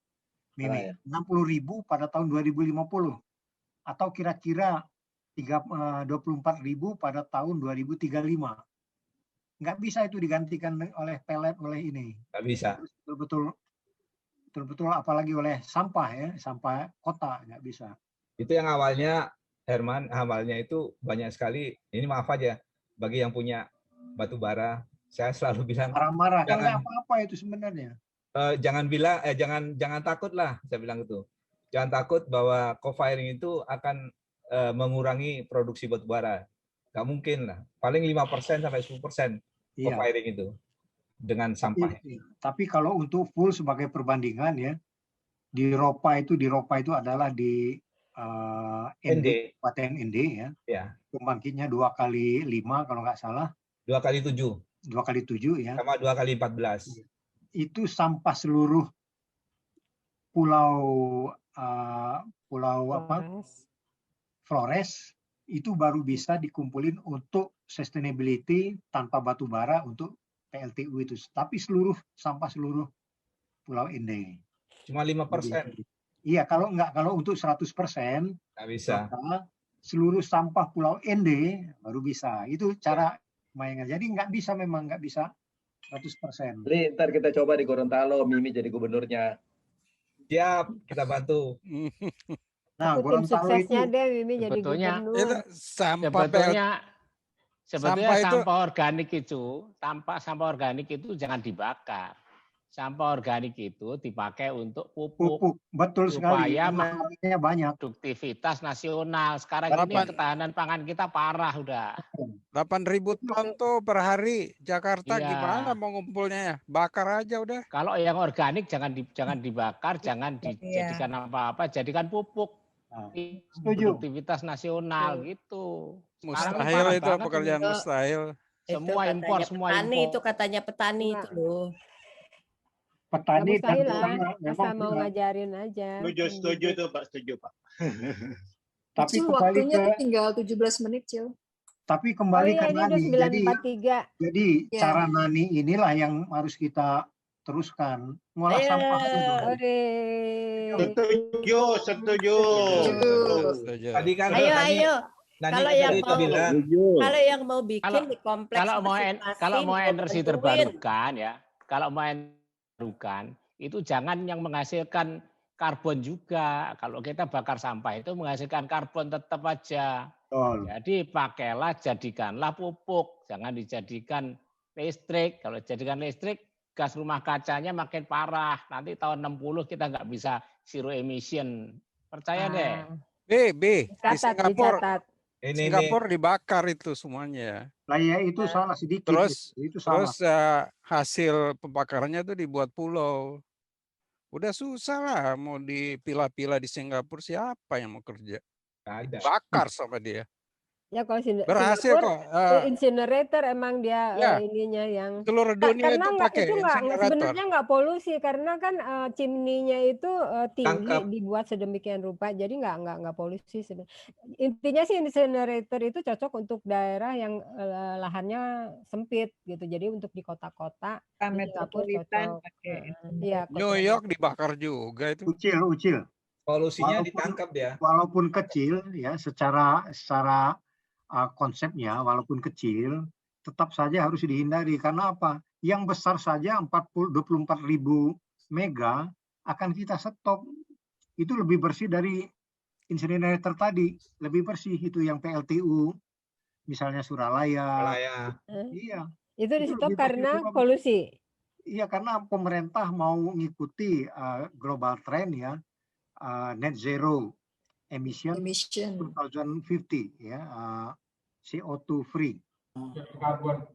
Mimi. 60.000 pada tahun 2050 atau kira-kira 24.000 pada tahun 2035. Nggak bisa itu digantikan oleh pelet oleh ini. Nggak bisa. Betul-betul apalagi oleh sampah ya, sampah kota nggak bisa. Itu yang awalnya Herman, awalnya itu banyak sekali. Ini maaf aja bagi yang punya batu bara, saya selalu bilang marah-marah kan nggak apa-apa itu sebenarnya. Jangan takut lah, saya bilang gitu. Jangan takut bahwa co-firing itu akan mengurangi produksi batu bara. Nggak mungkin lah. Paling 5% sampai 10% co-firing itu dengan sampah. Tapi kalau untuk full sebagai perbandingan ya, di Ropa itu adalah di ND, Kabupaten ND ya. Pembangkitnya 2 kali 5 kalau nggak salah. 2 kali 7. 2 kali 7 ya. Sama 2 kali 14. Itu sampah seluruh pulau Flores itu baru bisa dikumpulin untuk sustainability tanpa batu bara untuk PLTU itu. Tapi sampah seluruh Pulau Inde. Cuma 5%. Iya, kalau untuk 100% nggak bisa. seluruh sampah Pulau ND baru bisa. Itu cara mainnya. Jadi nggak bisa, memang nggak bisa 100%. Jadi ntar kita coba di Gorontalo, Mimi jadi gubernurnya. Siap, kita bantu. Nah, Tim Gorontalo itu suksesnya deh Mimi jadi Sebetulnya gubernur. sebetulnya itu sampah organik itu jangan dibakar. Sampah organik itu dipakai untuk pupuk. pupuk. Betul sekali. Supaya Manfaatnya banyak. produktivitas nasional. Sekarang ini ketahanan pangan kita parah udah. 8.000 ton tuh per hari. Jakarta Iya. gimana mau ngumpulnya ya? Bakar aja udah. Kalau yang organik jangan dibakar, jangan dijadikan apa-apa, jadikan pupuk. Setuju. Produktivitas nasional gitu. Sekarang ini Mustahil parah itu banget pekerjaan ini. mustahil. Semua impor, semua petani impor. itu katanya petani itu loh. Petani Nggak mustahil lah, memang asal mau tidak. ngajarin aja. Setuju tuh Pak, setuju Pak. Tapi Cil, kembali waktunya ke tuh tinggal 17 menit, Cil. tapi kembali ke ini udah Nani. 9.43. Jadi Ya. cara Nani inilah yang harus kita teruskan. Ngolah sampah dulu. Setuju. Tadi kan Ayo. Nani Kalau tadi yang kita mau, bilang. kalau yang mau bikin di kompleks Kalau mau energi tentuin. terbarukan ya, kalau mau energi terbarukan itu jangan yang menghasilkan karbon juga. Kalau kita bakar sampah itu menghasilkan karbon tetap aja. Betul. Jadi pakailah, jadikanlah pupuk, jangan dijadikan listrik. Kalau dijadikan listrik, gas rumah kacanya makin parah. Nanti tahun 60 kita nggak bisa zero emission. Percaya deh. Di Singapura. Singapura Ini. dibakar itu semuanya. Lah ya itu salah sedikit. Itu Terus salah. hasil pembakarannya tuh dibuat pulau. Udah susah lah mau dipilah-pilah di Singapura, siapa yang mau kerja? Ada. Bakar sama dia. Ya kalau Berhasil Singapura, kok. incinerator emang dia Ya. ininya yang Seluruh dunia karena itu pakai incinerator. sebenarnya nggak polusi karena kan chimney-nya itu tinggi Tangkap. dibuat sedemikian rupa jadi nggak polusi sebenarnya. Intinya sih incinerator itu cocok untuk daerah yang lahannya sempit gitu jadi untuk di kota-kota di Singapura metropolitan cocok. pakai Iya, New York dibakar juga itu. Ucil. Polusinya ditangkap dia. Walaupun kecil ya secara konsepnya walaupun kecil tetap saja harus dihindari karena apa? Yang besar saja 24.000 mega akan kita stop. Itu lebih bersih dari incinerator tadi, lebih bersih itu yang PLTU misalnya Suralaya. Iya. Itu di stop lebih bersih karena Surabaya. polusi. Iya karena pemerintah mau mengikuti global trend ya net zero emission 2050 ya CO2 free. Zero carbon.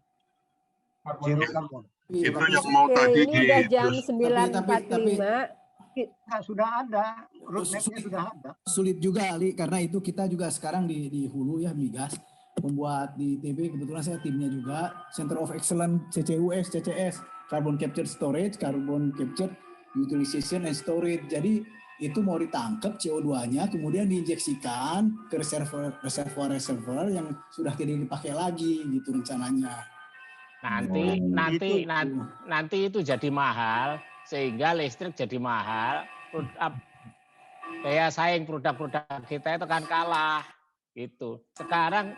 Itu yang mau tadi ini udah jam 9.45. Sudah ada, roadmap-nya sudah ada. Sulit juga Ali karena itu kita juga sekarang di hulu ya migas membuat di TB kebetulan saya timnya juga Center of Excellence CCUS CCS Carbon Capture Storage Carbon Capture Utilization and Storage. Jadi itu mau ditangkap CO2-nya kemudian diinjeksikan ke reservoir yang sudah tidak dipakai lagi gitu rencananya. Nanti itu jadi mahal sehingga listrik jadi mahal. Daya saing produk-produk kita itu kan kalah gitu. Sekarang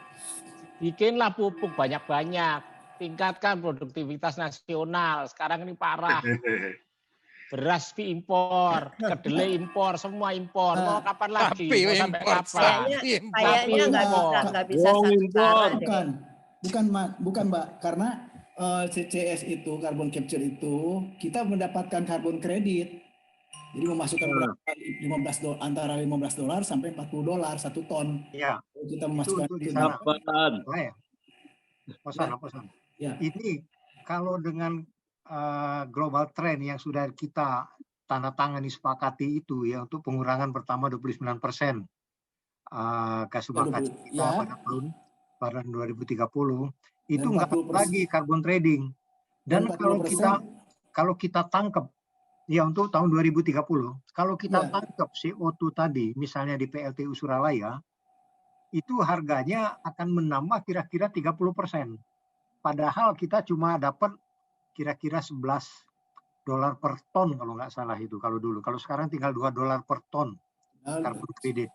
bikinlah pupuk banyak-banyak, tingkatkan produktivitas nasional. Sekarang ini parah. Beras impor, kedelai impor, semua impor. Mau kapan lagi? Mau sampai kapan? Kayaknya nggak bisa Bukan Mbak, karena CCS itu carbon capture itu kita mendapatkan carbon credit. Jadi memasukkan $15 antara $15 sampai $40 1 ton. Iya. Kita memasukkan itu Posan. Ya. Ini kalau dengan global trend yang sudah kita tanda tangani sepakati itu ya untuk pengurangan pertama 29% gas rumah kaca kita pada 2030 itu nggak lagi carbon trading dan kalau kita tangkap ya untuk tahun 2030 kalau kita tangkap CO2 tadi misalnya di PLTU Suralaya itu harganya akan menambah kira-kira 30%. Padahal kita cuma dapat kira-kira $11 per ton kalau nggak salah itu kalau dulu. Kalau sekarang tinggal $2 per ton carbon credit.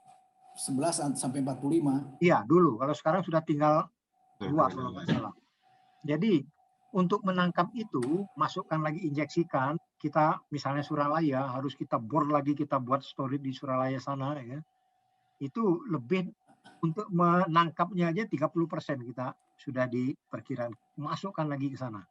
11 sampai 45. Iya, dulu. Kalau sekarang sudah tinggal 2 kalau nggak salah. Jadi untuk menangkap itu, masukkan lagi, injeksikan. Kita misalnya Suralaya, harus kita bor lagi, kita buat storage di Suralaya sana. Ya. Itu lebih, untuk menangkapnya aja 30% kita sudah diperkirakan. Masukkan lagi ke sana.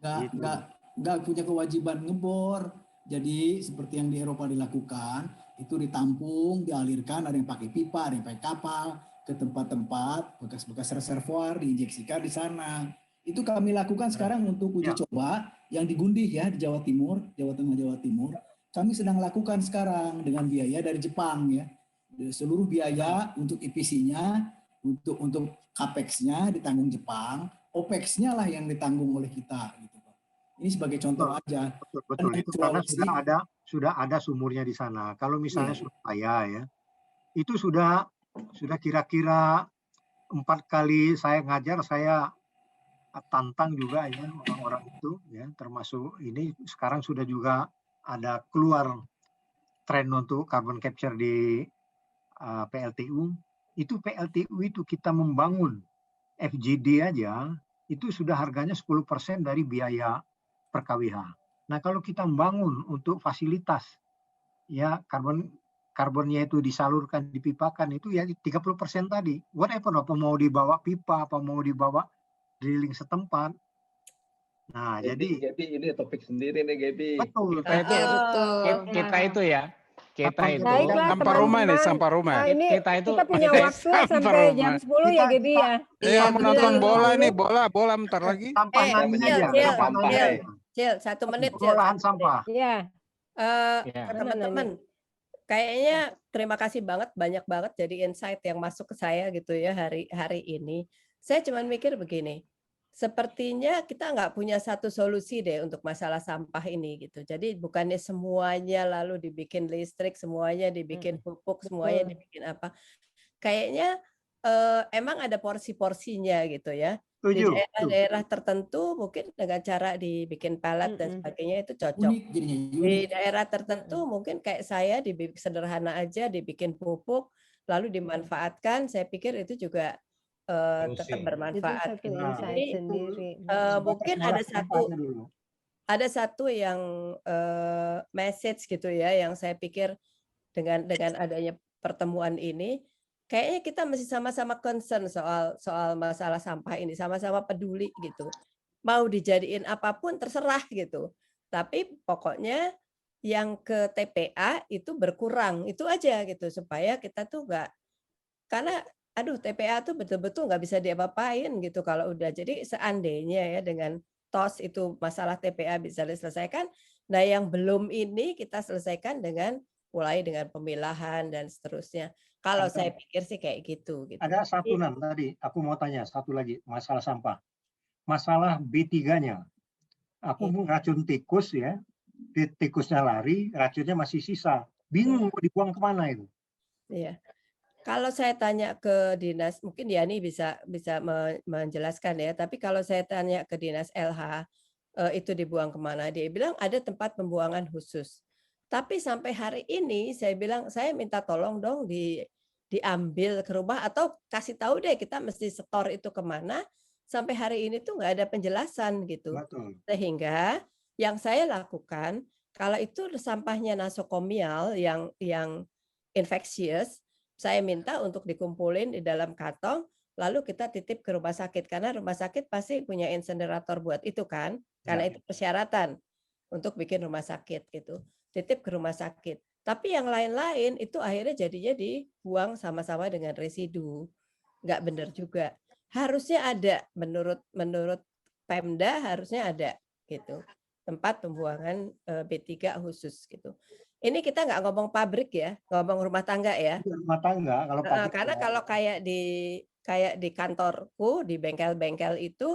Nggak punya kewajiban ngebor. Jadi seperti yang di Eropa dilakukan, itu ditampung, dialirkan, ada yang pakai pipa, ada yang pakai kapal, ke tempat-tempat, bekas-bekas reservoir, diinjeksikan di sana. Itu kami lakukan sekarang untuk uji coba yang di Gundih ya, di Jawa Timur, Jawa Tengah, Jawa Timur. Kami sedang lakukan sekarang dengan biaya dari Jepang ya. Seluruh biaya untuk EPC-nya, untuk capex-nya ditanggung Jepang, OPEX-nya lah yang ditanggung oleh kita gitu Pak. Ini sebagai contoh aja. Betul itu karena sudah ada sumurnya di sana. Kalau misalnya Surabaya ya, itu sudah kira-kira 4 kali saya ngajar, saya tantang juga ya orang-orang itu ya, termasuk ini sekarang sudah juga ada keluar tren untuk carbon capture di PLTU. Itu PLTU itu kita membangun FGD aja itu sudah harganya 10% dari biaya per KWH. Nah, kalau kita membangun untuk fasilitas ya karbonnya itu disalurkan, dipipakan, itu ya 30% tadi. Whatever, apa mau dibawa pipa, apa mau dibawa drilling setempat. Nah, jadi ini topik sendiri nih, Gaby. Betul. Kita itu ya. Kita itu sampah rumah nih, sampah rumah. Kita punya waktu sampai jam 10 ya, Gaby ya. Iya, menonton bola nih, bola bentar lagi. Cil, 1 menit. Pengolahan sampah. Iya. Teman-teman, kayaknya terima kasih banyak banget jadi insight yang masuk ke saya gitu ya hari ini. Saya cuma mikir begini, sepertinya kita nggak punya satu solusi deh untuk masalah sampah ini gitu. Jadi bukannya semuanya lalu dibikin listrik, semuanya dibikin pupuk, semuanya dibikin apa. Kayaknya emang ada porsi-porsinya gitu ya. Di daerah-daerah tertentu mungkin dengan cara dibikin pellet dan sebagainya itu cocok. Di daerah tertentu mungkin kayak saya dibikin sederhana aja, dibikin pupuk, lalu dimanfaatkan. Saya pikir itu juga tetap bermanfaat. Jadi mungkin ada satu yang message gitu ya, yang saya pikir dengan adanya pertemuan ini, kayaknya kita mesti sama-sama concern soal masalah sampah ini, sama-sama peduli gitu. Mau dijadiin apapun terserah gitu. Tapi pokoknya yang ke TPA itu berkurang, itu aja gitu, supaya kita tuh nggak, karena TPA tuh betul-betul nggak bisa diapa-apain gitu kalau udah. Jadi seandainya ya dengan TOS itu masalah TPA bisa diselesaikan, nah yang belum ini kita selesaikan mulai dengan pemilahan dan seterusnya. Kalau saya pikir sih kayak gitu. Ada satu tadi, aku mau tanya satu lagi masalah sampah. Masalah B3-nya. Aku mau racun tikus ya, tikusnya lari, racunnya masih sisa. Bingung mau dibuang kemana itu? Iya. Kalau saya tanya ke dinas, mungkin Yani bisa menjelaskan ya. Tapi kalau saya tanya ke dinas LH, itu dibuang kemana? Dia bilang ada tempat pembuangan khusus. Tapi sampai hari ini saya bilang, saya minta tolong dong diambil ke rumah atau kasih tahu deh kita mesti setor itu kemana. Sampai hari ini tuh nggak ada penjelasan gitu. Betul. Sehingga yang saya lakukan, kalau itu sampahnya nosokomial yang infectious, saya minta untuk dikumpulin di dalam kantong, lalu kita titip ke rumah sakit. Karena rumah sakit pasti punya insenerator buat itu kan, karena itu persyaratan untuk bikin rumah sakit gitu. Titip ke rumah sakit. Tapi yang lain-lain itu akhirnya jadinya dibuang sama-sama dengan residu. Nggak benar juga. Harusnya ada, menurut Pemda harusnya ada gitu. Tempat pembuangan B3 khusus gitu. Ini kita nggak ngomong pabrik ya, ngomong rumah tangga ya. Rumah tangga kalau pabrik. Karena kalau kayak di kantorku, di bengkel-bengkel itu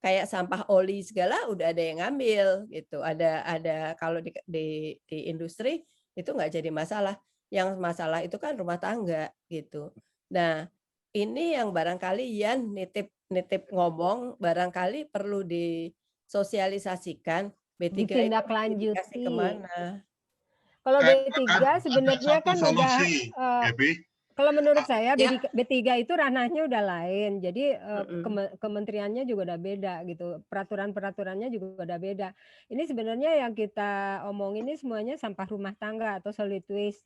kayak sampah oli segala udah ada yang ngambil gitu. Ada kalau di industri itu nggak jadi masalah. Yang masalah itu kan rumah tangga gitu. Nah, ini yang barangkali Yan nitip ngomong, barangkali perlu disosialisasikan B3 ditindaklanjuti kemana. Kalau B3 sebenarnya kan solusi, udah Gaby. Kalau menurut saya B3 itu ranahnya udah lain. Jadi kementeriannya juga udah beda gitu. Peraturan-peraturannya juga udah beda. Ini sebenarnya yang kita omongin ini semuanya sampah rumah tangga atau solid waste,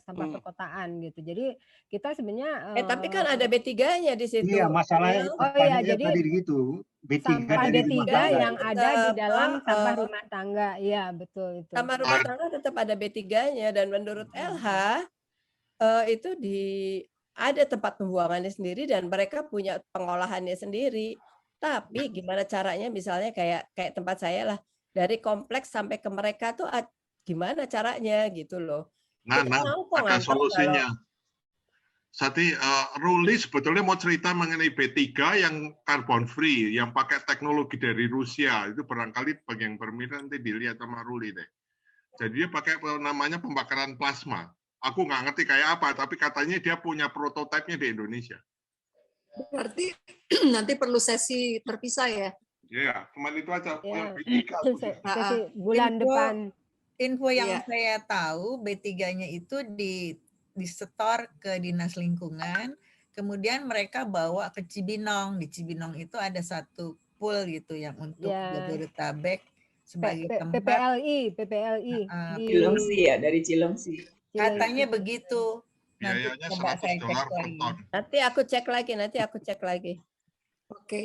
sampah perkotaan gitu. Jadi kita sebenarnya tapi kan ada B3-nya di situ. Iya, masalahnya jadi tadi gitu. B3 sampah dari B3 rumah tangga. yang ada di dalam sampah rumah tangga. Iya, betul itu. Sampah rumah tangga tetap ada B3-nya, dan menurut LH itu ada tempat pembuangannya sendiri dan mereka punya pengolahannya sendiri. Tapi gimana caranya, misalnya kayak tempat saya lah, dari kompleks sampai ke mereka tuh gimana caranya gitu loh. Nah, ada solusinya. Sati, Ruli sebetulnya mau cerita mengenai B3 yang carbon free, yang pakai teknologi dari Rusia. Itu barangkali bagi yang berminat nanti dilihat sama Ruli deh. Jadi dia pakai namanya pembakaran plasma. Aku nggak ngerti kayak apa, tapi katanya dia punya prototipenya di Indonesia. Berarti nanti perlu sesi terpisah ya? Iya, kemarin itu aja. Sesi bulan depan. Info yang saya tahu, B3-nya itu disetor ke Dinas Lingkungan, kemudian mereka bawa ke Cibinong. Di Cibinong itu ada satu pool gitu yang untuk Jabodetabek sebagai tempat. PPLI. Cilengsi ya, dari Cilengsi. Katanya begitu. Nanti biayanya coba saya cek $100 per lagi. ton. Nanti aku cek lagi. Oke.